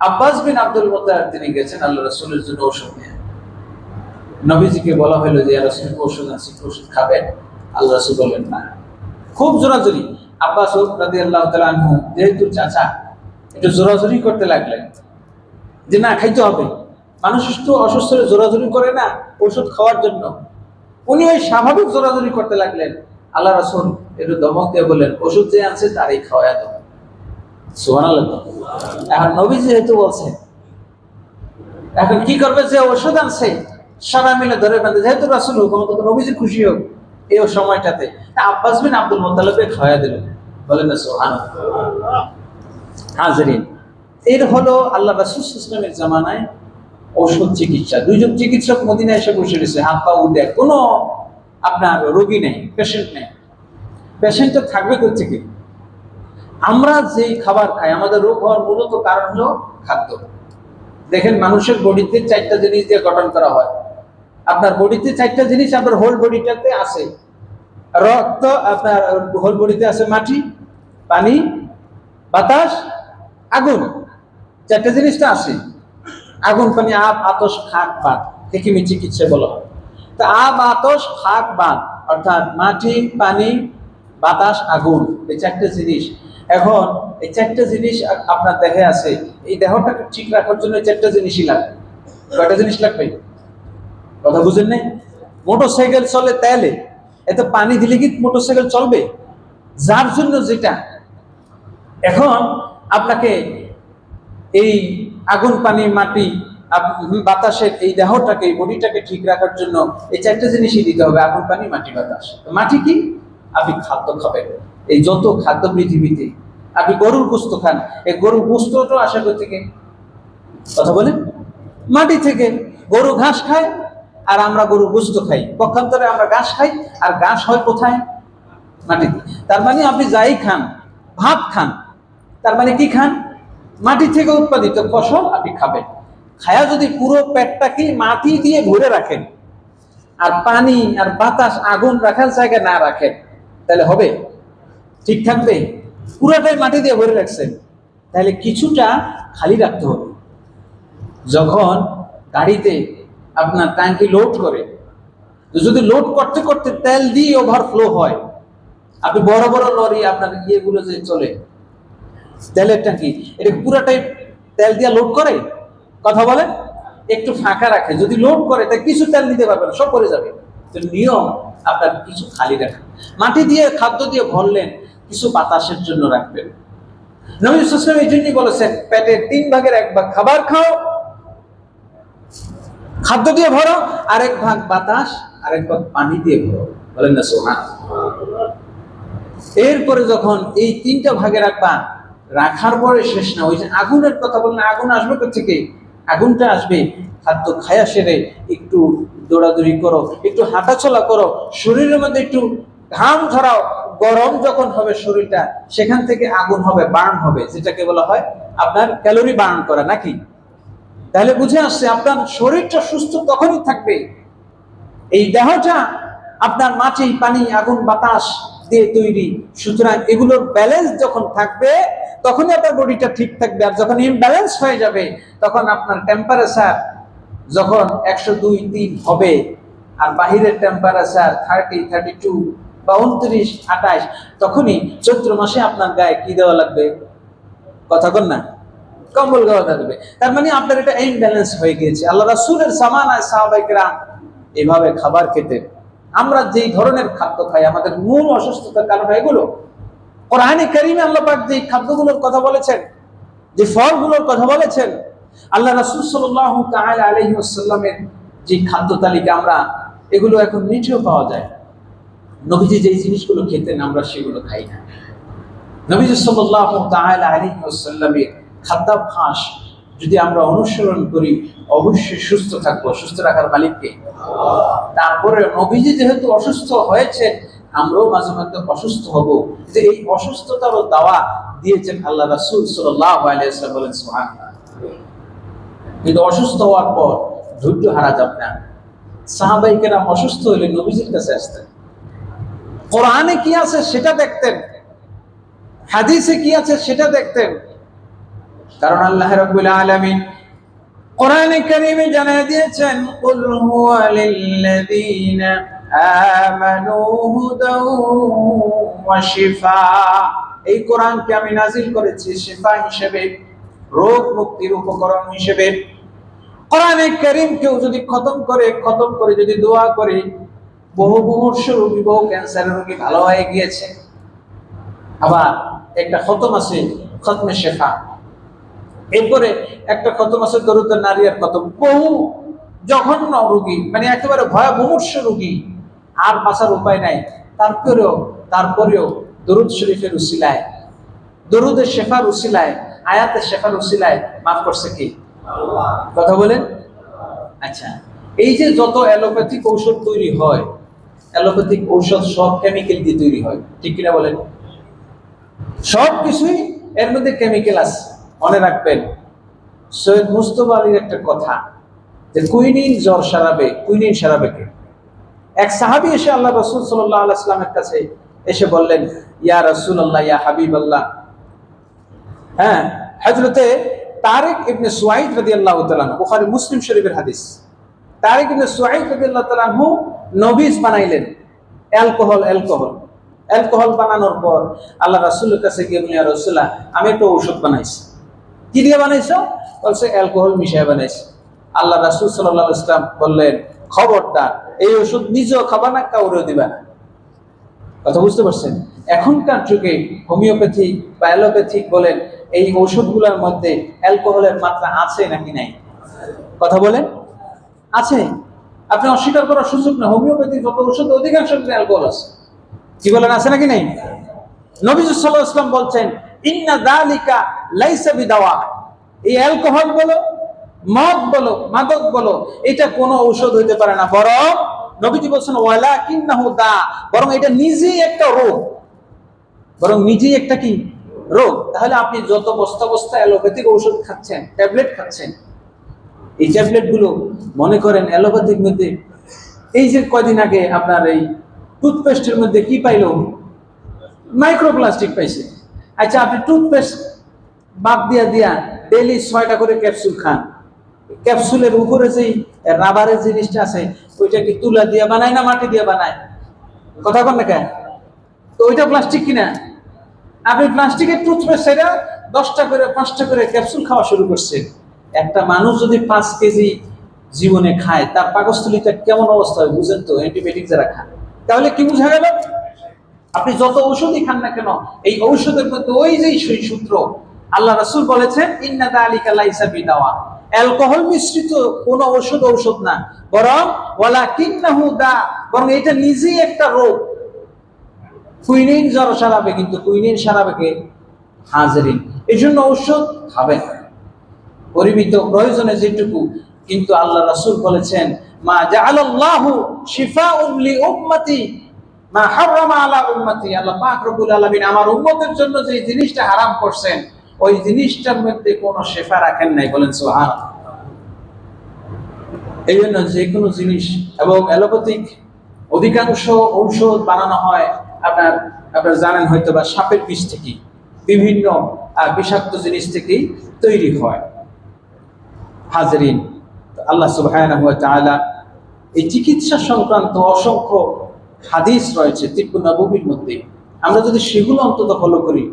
আব্বাস বিন আব্দুল মুত্তালিব তিনি গেছেন আল্লাহ রাসূলের জন্য ঔষধ নিয়ে। নবীজিকে বলা হলো যে ইয়া রাসূল ঔষধ আছে, ঔষধ খাবেন? আল্লাহ রাসূল বললেন না। খুব জোরাজুরি, আব্বাস রাদিয়াল্লাহু তাআলা আনহু যেহেতু চাচা, একটু জোরাজুরি করতে লাগলেন যে না, খাইতে হবে। মানুষ একটু অসুস্থ হলে জোরাজুরি করে না ঔষধ খাওয়ার জন্য, উনি ওই স্বাভাবিক জোরাজুরি করতে লাগলেন। আল্লাহ রাসূল একটু দমক দিয়ে বললেন, ওষুধ যে আনছে তারই খাওয়ায়া দাও। সুবহানাল্লাহ। এখন নবী যেহেতু বলছেন, এখন কি করবে? যে ওষুধ আনছে সবাই মিলে ধরে ফেলতে, যেহেতু রাসূল হুকুম, তো নবীজি খুশি হোক এই সময়টাতে। আব্বাস বিন আব্দুল মুত্তালিবকে খাওয়ায়া দিলেন। বলেন না সুবহানাল্লাহ। হাজরিন, এর হলো আল্লাহ রাসূল সাল্লাল্লাহু আলাইহি ওয়াসাল্লামের জামানায় ঔষধ চিকিৎসা। দুইজন চিকিৎসক মদিনায় এসে বসে রয়েছে, হাত পা উঠে, কোনো আপনার রোগী নেই, পেশেন্ট নেই। পেশেন্ট তো থাকবে কোথেকে? আমরা যেই খাবার খাই, আমাদের রোগ হওয়ার মূলত কারণ হলো খাদ্য। দেখেন মানুষের বডিতে 4টা জিনিস দিয়ে গঠন করা হয়। আপনার বডিতে 4টা জিনিস আপনার হোল বডিটাতে আছে। রক্ত, আপনার হোল বডিতে আছে মাটি, পানি, বাতাস, আগুন। 4টা জিনিস তো আছে। আগুন, পানি, আব, আতশ, খাক, বাত, হেকিমি চিকিৎসা বলা হয়। তো আব, আতশ, খাক, বাত অর্থাৎ মাটি, পানি, বাতাস, আগুন, এই 4টা জিনিস। এখন এই 4টা জিনিস আপনার দেহে আছে, এই দেহটাকে ঠিক রাখার জন্য 4টা জিনিসই লাগবে। কয়টা জিনিস লাগবে? কথা বুঝেন নাই? মোটরসাইকেল চলে তেলে, এতে পানি দিলে কি মোটরসাইকেল চলবে? যার জন্য যেটা। এখন আপনাকে এই আগুন, পানি, মাটি, বাতাসের এই দেহটাকে, এই বডিটাকে ঠিক রাখার জন্য এই 4টা জিনিসই দিতে হবে, আগুন, পানি, মাটি, বাতাস। মাটি কি? আপনি খাদ্য খাবেন। এই যত খাদ্য পৃথিবীতে, আপনি গরুর গোস্ত খান, এই গরুর গোস্তটা আসে কোথা থেকে? কথা বলেন। মাটি থেকে। গরু ঘাস খায় আর আমরা গরুর গোস্ত খাই, পক্ষান্তরে আমরা ঘাস খাই, আর ঘাস হয় কোথায়? মাটিতে। তার মানে আপনি যাই খান, ভাত খান, তার মানে কি খান? মাটি থেকে উৎপাদিত ফসল আপনি খাবেন। খায়া যদি পুরো পেটটাকে মাটি দিয়ে ভরে রাখেন, আর পানি আর বাতাস, আগুন রাখার জায়গায় না রাখেন, তাহলে হবে? ঠিক থাকবে? পুরোটাই মাটি দিয়ে ভরে রাখছেন, তাহলে কিছুটা খালি রাখতে হবে। যখন গাড়িতে আপনার ট্যাঙ্কি লোড করে, যদি লোড করতে করতে তেল দিয়ে ওভারফ্লো হয়, আপনি বড় বড় লরি, আপনার ইয়েগুলো যে চলে তেলের ট্যাঙ্কি, এটা পুরাটাই তেল দিয়ে লোড করে, কথা বলেন, একটু ফাঁকা রাখে, যদি লোড করে তাই কিছু তেল নিতে পারবে না, সব পড়ে যাবে। তো নিয়ম আপনার কিছু খালি রাখেন, মাটি দিয়ে খাদ্য দিয়ে ভরলেন, কিছু বাতাসের জন্য রাখবেন। নবী সাল্লাল্লাহু আলাইহি ওয়াসাল্লাম এই জন্যই বলেছেন পেটের 3 ভাগের 1 ভাগ খাবার খাও, খাদ্য দিয়ে ভরো, আরেক ভাগ বাতাস, আরেক ভাগ পানি দিয়ে ভরো, বলেন না সুবহানাল্লাহ। এরপরে যখন এই 3টা ভাগে রাখবা, রাখার পরে শেষ না, ওই যে আগুনের কথা বললেন, আগুন আসবে কোথা থেকে? আগুনটা আসবে খাদ্য খায়া সেরে একটু দৌড়াদৌড়ি করো, একটু হাঁটাচলা করো, শরীরের মধ্যে একটু ঘাম ঝরাও, গরম যখন হবে শরীরটা, সেখান থেকে আগুন হবে, বার্ন হবে, যেটাকে বলা হয় আপনার ক্যালোরি বার্ন করা, নাকি? তাহলে বুঝে আসছে আপনার শরীরটা সুস্থ তখনই থাকবে, এই দেহটা আপনার মাটি, পানি, আগুন, বাতাস দিয়ে তৈরি। সুতরাং এগুলোর ব্যালেন্স যখন থাকবে তখনই আপনার বডিটা ঠিক থাকবে। আর যখন ইমব্যালেন্স হয়ে যাবে তখন আপনার টেম্পারেচার যখন 102-3 হবে, আর বাহিরের টেম্পারেচার 30-32 বা 29-28, তখনই চৈত্র মাসে আপনার গায়ে কি দেওয়া লাগবে? কথা বল না, কম্বল গাওয়া লাগবে। তার মানে আপনার এটা ইমব্যালেন্স হয়ে গিয়েছে। আল্লাহ রাসূলের জামানায় সাহাবায়ে কেরাম এভাবে খাবার খেতেন। আমরা যেই ধরনের খাদ্য খাই, আমাদের মূল অসুস্থতার কারণ এগুলো। কোরআনে কারীমে আল্লাহ পাক যে খাদ্যগুলোর কথা বলেছেন, যে ফলগুলোর কথা বলেছেন, আল্লাহ রাসূল সাল্লাল্লাহু তাআলা আলাইহি ওয়াসাল্লামের যে খাদ্য তালিকা, আমরা এগুলো এখন নিচেও পাওয়া যায়। নবীজি যেই জিনিসগুলো খেতেন আমরা সেগুলো খাই না। নবীজি সাল্লাল্লাহু তাআলা আলাইহি ওয়াসাল্লামের খাদ্যাভ্যাস যদি আমরা অনুসরণ করি, অবশ্যই সুস্থ থাকবো। সুস্থ রাখার মালিককে। তারপরে নবীজি যেহেতু অসুস্থ হয়েছে, আমরাও মাঝে মাঝে অসুস্থ হব, যে এই অসুস্থতারও দাওয়া দিয়েছেন আল্লাহ রাসূল সাল্লাল্লাহু আলাইহি ওয়াসাল্লাম, বলেন সুবহানাল্লাহ। কিন্তু অসুস্থ হওয়ার পর ধৈর্য হারা যাবে না। সাহাবায়ে কেরাম অসুস্থ হলে নবীজির কাছে আসতেন, কোরআনে কি আছে সেটা দেখতেন, হাদিসে কি আছে সেটা দেখতেন। কারণ আল্লাহ রাব্বুল আলামিন কোরআনে কারীমে জানিয়ে দিয়েছেন, কুল হুয়া লিল্লাযীনা আমানু হুদাও ওয়া শিফা। এই কোরআনকে আমি নাজিল করেছি শিফা হিসেবে, রোগ মুক্তির উপকরণ হিসেবে। কোরআনে কারীম কেউ যদি খতম করে যদি দোয়া করে, বহু মুমূর্ষ রোগী, বহু ক্যান্সারের রোগী ভালো হয়ে গিয়েছে। আবার একটা খতম আছে খতমে শিফা, এরপরে একটা খতম আছে দরুদ নারিয়ার খতম। বহু জঘন্য রোগী, মানে একেবারে ভয়াবহ রোগী, আর বাঁচার উপায় নাই, তারপরেও দরুদ শরীফের উসিলায়, দরুদের শেফার উসিলায়, আয়াতের শেফার উসিলায় মাফ করছে কি? কথা বলেন। আচ্ছা, এই যে যত অ্যালোপ্যাথিক ঔষধ তৈরি হয়, অ্যালোপ্যাথিক ঔষধ সব কেমিক্যাল দিয়ে তৈরি হয়, ঠিক কিনা বলেন? সব কিছুই এর মধ্যে কেমিক্যাল আছে। মনে রাখবেন সৈয়দ মুস্তফা আলীর একটা কথা, যে কুইনিন জ্বর সারাবে, কুইনিন সারাবে কে? এক সাহাবী এসে আল্লাহ রাসূল সাল্লাল্লাহু আলাইহি ওয়াসাল্লামের কাছে এসে বললেন, ইয়া রাসূলুল্লাহ, ইয়া হাবিবাল্লাহ, হ্যাঁ, হযরতে তারিক ইবনে সুয়াইদ রাদিয়াল্লাহু তাআলা, বুখারী মুসলিম শরীফের হাদিস, তারিক ইবনে সুয়াইদ রাদিয়াল্লাহু তাআলা নবীজ বানাইলেন অ্যালকোহল বানানোর পর আল্লাহ রাসূলের কাছে গিয়ে বললেন, ইয়া রাসূলুল্লাহ, আমি একটা ঔষধ বানাইছি। কি দিয়ে বানাইছো? বলছে অ্যালকোহল মিশিয়ে বানাইছি। আল্লাহ রাসূল সাল্লাল্লাহু আলাইহি ওয়াসাল্লাম বললেন, খবরদার, এই ওষুধ নিজেও খাবা না, কাউরেও দিবা না। কথা বুঝতে পারছেন? এখনকার যুগে হোমিওপ্যাথিক বা অ্যালোপ্যাথিক বলেন, এই ঔষধগুলোর মধ্যে অ্যালকোহলের মাত্রা আছে নাকি নাই? কথা বলেন, আছে। আপনি অস্বীকার করার সুযোগ না, হোমিওপ্যাথিক যত ওষুধ অধিকাংশ অ্যালকোহল আছে। কি বলেন, আছে নাকি নাই? নবী সাল্লাল্লাহু আলাইহি ওয়াসাল্লাম বলছেন, ইন্না যালিকা লাইসা বিদাওয়া, এই অ্যালকোহল বলো, মদ বলো, মাদক বলো, এটা কোনো ঔষধ হইতে পারে না, বরং নবীজি বলছেন ওয়ালাকিন্নাহু দা, বরং এটা নিজেই একটা রোগ, বরং নিজেই একটা কি রোগ। তাহলে আপনি যত বস্তা বস্তা অ্যালোপ্যাথিক ঔষধ খাচ্ছেন, ট্যাবলেট খাচ্ছেন, এই ট্যাবলেট গুলো মনে করেন অ্যালোপ্যাথিক মধ্যে, এই যে কয়দিন আগে আপনার এই টুথপেস্টের মধ্যে কি পাইলো? মাইক্রোপ্লাস্টিক পাইছে। আচ্ছা, আপনি টুথপেস্ট বাদ দিয়া ডেইলি 6টা করে ক্যাপসুল খান, ক্যাপসুলের উপরে যেই রাবারের জিনিসটা আছে, ওইটা কি তুলা দিয়ে বানায় না মাটি দিয়ে বানায়? কথা বল না কেন? তো ওইটা প্লাস্টিক কিনা? আপনি প্লাস্টিকের টুথপেস্ট সেটা 10টা করে 5টা করে ক্যাপসুল খাওয়া শুরু করছেন। একটা মানুষ যদি 5 কেজি জীবনে খায়, তার পাকস্থলীতে কেমন অবস্থা হয় বুঝেন তো, অ্যান্টিবায়োটিক যারা খায়। তাহলে কি বোঝা গেল? আপনি যত ঔষধই খান না কেন, এই ঔষধের মধ্যে ওই যে সেই সূত্র, আল্লাহ রাসূল বলেছেন ইন্না যালিকা লাইসা বিদাওয়া, অ্যালকোহল মিশ্রিত কোন ঔষধ না, বরং ওয়ালাকিন্নাহু দা, বরং এটা নিজেই একটা রোগ। কুইনিন জ্বর সারাবে, কিন্তু কুইনিন সারাবে কে? হাজরিন। এই জন্য ঔষধ খাবেন পরিমিত, প্রয়োজনে যেটুকু। কিন্তু আল্লাহ রাসূল বলেছেন মা জাআলাল্লাহু শিফাউন লি উম্মতি মা হারামা আলা উম্মতি, আল্লাহ পাক রব্বুল আলামিন আমার উম্মতের জন্য যে জিনিসটা হারাম করছেন, ওই জিনিসটার মধ্যে কোনো শেফা রাখেন নাই। বলেন সুবহানাল্লাহ। এই জন্য যে কোনো জিনিস, এবং অ্যালোপ্যাথিক অধিকাংশ ঔষধ বানানো হয় আপনার জানেন হয়তো বা সাপের বিষ থেকে, বিভিন্ন বিষাক্ত জিনিস থেকেই তৈরি হয়। হাজরিন, আল্লাহ সুবহানাহু ওয়া তাআলা এই চিকিৎসা সংক্রান্ত অসংখ্য হাদিস রয়েছে তিব্ব নববীর মধ্যে। আমরা যদি সেগুলো অন্তত ফলো করি,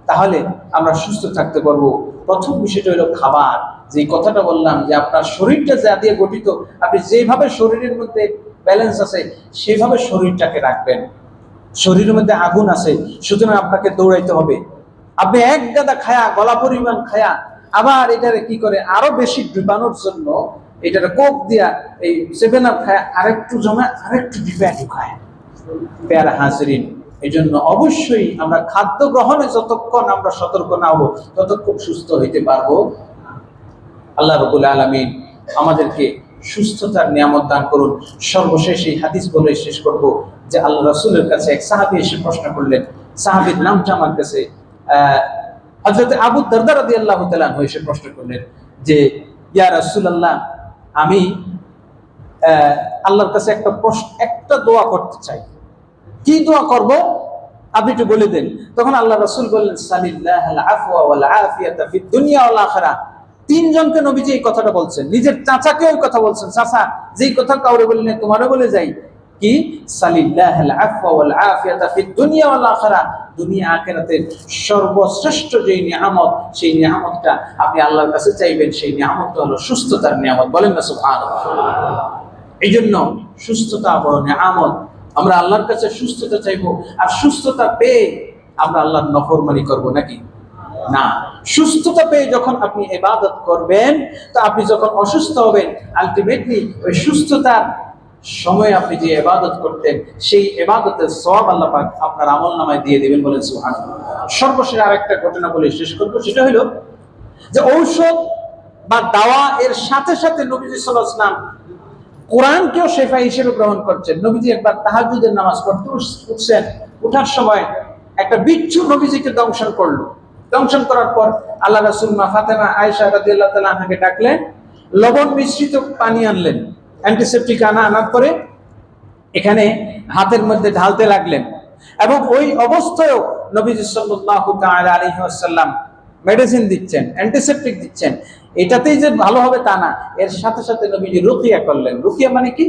তাহলে আমরা সুস্থ থাকতে পারবো। প্রথম বিষয়টা হলো খাবার। যে কথাটা বললাম যে আপনার শরীরটা যা দিয়ে গঠিত, আপনি যেভাবে শরীরের মধ্যে ব্যালেন্স আছে সেভাবে শরীরটাকে রাখবেন। শরীরের মধ্যে আগুন আছে, সুতরাং আপনাকে দৌড়াইতে হবে। আপনি এক গাদা খায়া, গলা পরিমাণ খায়া, আবার এটারে কি করে আরো বেশি ডুবানোর জন্য এটারে কোক দিয়া, এই 7 আপ খায়, আরেকটু জমা আরেকটু ডিপা ঢুকায়। পেয়ারা হাজরিন, এই জন্য অবশ্যই আমরা খাদ্য গ্রহণে যতক্ষণ আমরা সতর্ক না হবো, ততক্ষণ সুস্থ হইতে পারবো। আল্লাহ রাব্বুল আলামিন আমাদেরকে সুস্থতার নিয়ামত দান করুন। সর্বশেষ এই হাদিস বলে শেষ করব যে আল্লাহ রাসূলের কাছে এক সাহাবী এসে প্রশ্ন করলেন। সাহাবীর নামটা আমার কাছে হযরত আবু দারদা রাদিয়াল্লাহু তাআলা এসে প্রশ্ন করলেন যে ইয়া রাসূলুল্লাহ, আমি আল্লাহর কাছে একটা দোয়া করতে চাই। কি দোয়া করব আপনি একটু বলে দেন। তখন আল্লাহ রাসূল বললেন সালিল্লাহুল আফওয়া ওয়াল আফিয়াতা ফিদ দুনিয়া ওয়াল আখিরাহ। তিনজনকে নবীজি এই কথাটা বলছেন, নিজের চাচাকে ওই কথা বলছেন। চাচা যেই কথা কাউরে বললেন, তোমারও বলে যাই কি, সালিল্লাহুল আফওয়া ওয়াল আফিয়াতা ফিদ দুনিয়া ওয়াল আখিরাহ, দুনিয়া আখিরাতের সর্বশ্রেষ্ঠ যে নিয়ামত, সেই নিয়ামতটা আপনি আল্লাহর কাছে চাইবেন। সেই নিয়ামতটা হলো সুস্থতার নিয়ামত। বলেন না সুবহানাল্লাহ। এই জন্য সুস্থতা বড় নিয়ামত। আমরা আল্লাহর কাছে সুস্থতা চাইবো, আর সুস্থতা পেয়ে আমরা আল্লাহর নফরমানি করব নাকি? না। সুস্থতা পেয়ে যখন আপনি ইবাদত করবেন, তো আপনি যখন অসুস্থ হবেন, আলটিমেটলি ওই সুস্থতার সময় আপনি যে ইবাদত করতেন, সেই ইবাদতের সওয়াব আল্লাহ পাক আপনার আমলনামায় দিয়ে দিবেন। বলেন সুবহানাল্লাহ। সর্বশেষ আরেকটা ঘটনা বলে শেষ করব, সেটা হলো যে ঔষধ বা দাওয়া এর সাথে সাথে নবীজি সাল্লাল্লাহু আলাইহি ওয়াসাল্লাম কোরআনকেও শেফা হিসেবে গ্রহণ করছেন। নবীজি একবার তাহাজ্জুদের নামাজ পড়তে উঠছেন, উঠার সময় একটা বিচ্ছু নবীজিকে দংশন করলো। দংশন করার পর আল্লাহ রাসূল মা ফাতেমা আয়েশা রাদিয়াল্লাহু তাআলা আনহাকে ডাকলেন, লবণ মিশ্রিত পানি আনলেন, অ্যান্টিসেপটিক আনার পরে এখানে হাতের মধ্যে ঢালতে লাগলেন। এবং ওই অবস্থায়ও নবীজি সাল্লাল্লাহু তাআলা আলাইহি ওয়াসাল্লাম মেডিসিন দিচ্ছেন, অ্যান্টিসেপটিক দিচ্ছেন। এটাতেই যে ভালো হবে তা না, এর সাথে সাথে নবীজি রুকিয়া করলেন। রুকিয়া মানে কি?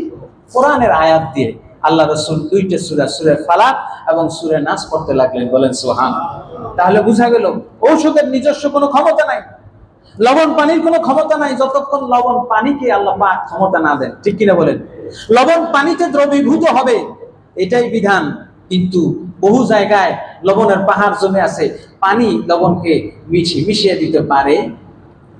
কোরআনের আয়াত দিয়ে আল্লাহ রাসূল 2টা সূরা, সূরা ফালাক এবং সূরা নাস পড়তে লাগলেন। বলেন সুবহানাল্লাহ। তাহলে বোঝা গেল ঔষধের নিজস্ব কোনো ক্ষমতা নাই, লবণ পানির কোনো ক্ষমতা নাই, যতক্ষণ লবণ পানিকে আল্লাহ পাক ক্ষমতা না দেন। ঠিক কিনা বলেন? লবণ পানিতে দ্রবীভূত হবে, এটাই বিধান। কিন্তু বহু জায়গায় লবণের পাহাড় জমে আছে, পানি লবণকে মিশিয়ে দিতে পারে,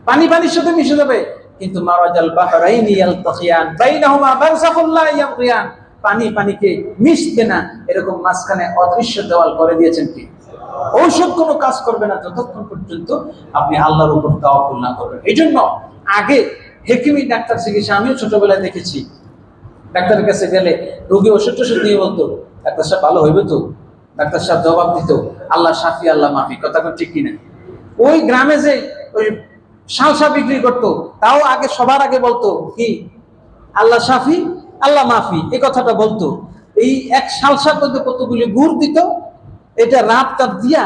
পানি পানির সাথে মিশে যাবে, কিন্তু মারাজাল বাহরাইনি ইয়ালতাকিয়ান বাইনাহুমা বারযাখুন লা ইয়াবগিয়ান, পানি পানিকে মিশবে না, এরকম মাঝখানে অদৃশ্য দেওয়াল করে দিয়েছেন। কি ঔষধ কোনো কাজ করবে না যতক্ষণ পর্যন্ত আপনি আল্লাহর উপর তাওয়াক্কুল না করবেন। এই জন্য আগে হেকিমি ডাক্তার চিকিৎসা, আমিও ছোটবেলায় দেখেছি, ডাক্তারের কাছে গেলে রোগী ওষুধ টষুধ দিয়ে বলতো ডাক্তার সাহেব ভালো হইবে তো, ডাক্তার সাহেব জবাব দিত আল্লাহ শাফি আল্লাহ মাফি। কথা ঠিক কিনা? ওই গ্রামে যে ওই শালসা বিক্রি করতো, তাও আগে সবার আগে বলতো কি, আল্লাহ শাফি আল্লাহ মাফি, এই কথাটা বলতো। এই এক শালসার মধ্যে কতগুলি গুড় দিত, এটা রাতটা দিয়া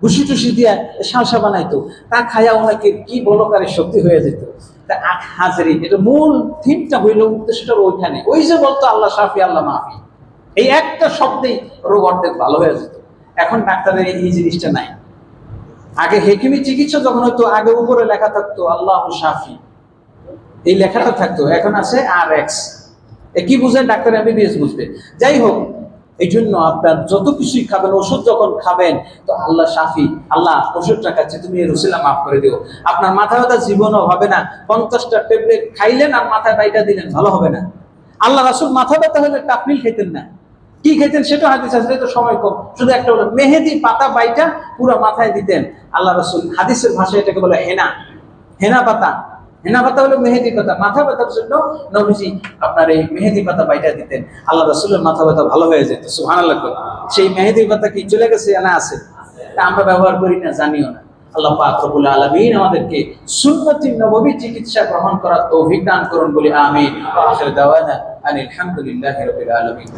ভুসি টুসি দিয়া শালসা বানাইতো, তা খায়া ওনাকে কি বলকারে শক্তি হয়ে যেত। তা হাজারি, এটা মূল থিমটা হইল, উদ্দেশ্যটা ওইখানে। ওই যে বলতো আল্লাহ শাফি আল্লাহ মাফি, এই একটা শব্দেই রোগ অর্ধেক ভালো হয়ে যেত। এখন ডাক্তারের এই জিনিসটা নাই। আগে হেকিমি চিকিৎসা যখন হতো, আগে উপরে লেখা থাকতো আল্লাহ শাফি, এই লেখাটা থাকতো, এখন আছে RX। কি বুঝে? ডাক্তার MBBS বুঝবে। যাই হোক, এই জন্য আপনার যত কিছুই খাবেন, ওষুধ যখন খাবেন তো আল্লাহ শাফি, আল্লাহ ওষুধটা খাচ্ছে, তুমি এর রসিলা মাফ করে দিও। আপনার মাথা ব্যথা জীবনও হবে না। 50টা ট্যাবলেট খাইলেন আর মাথায় বাইটা দিলেন, ভালো হবে না। আল্লাহ রাসূল মাথা ব্যথা হলে টাপনিল খেতেন না। কি খেতেন সেটা হাদিস আছে, তো সময় কম, শুধু একটা হলো মেহেদি পাতা বাইটা পুরো মাথায় দিতেন। আল্লাহ রাসূল হাদিসের ভাষায় এটাকে বলে হেনা, হেনা পাতা। হেনা পাতা হলো মেহেদি পাতা। মাথা ব্যথার জন্য নবীজি আপনার এই মেহেদি পাতা বাইটা দিতেন, আল্লাহ রাসূলের মাথা ব্যথা ভালো হয়ে যেত। সুবহানাল্লাহ। সেই মেহেদি পাতা কি চলে গেছে না আছে? তা আমরা ব্যবহার করি না, জানিও না। আল্লাহ পাক রব্বুল আলামিন আমাদেরকে সুন্নতি নববী চিকিৎসা গ্রহণ করার তৌফিক দান করুন বলি আমিন। ওয়া আখির দাওয়ানা আনিল হামদুলিল্লাহি রাব্বিল আলামিন।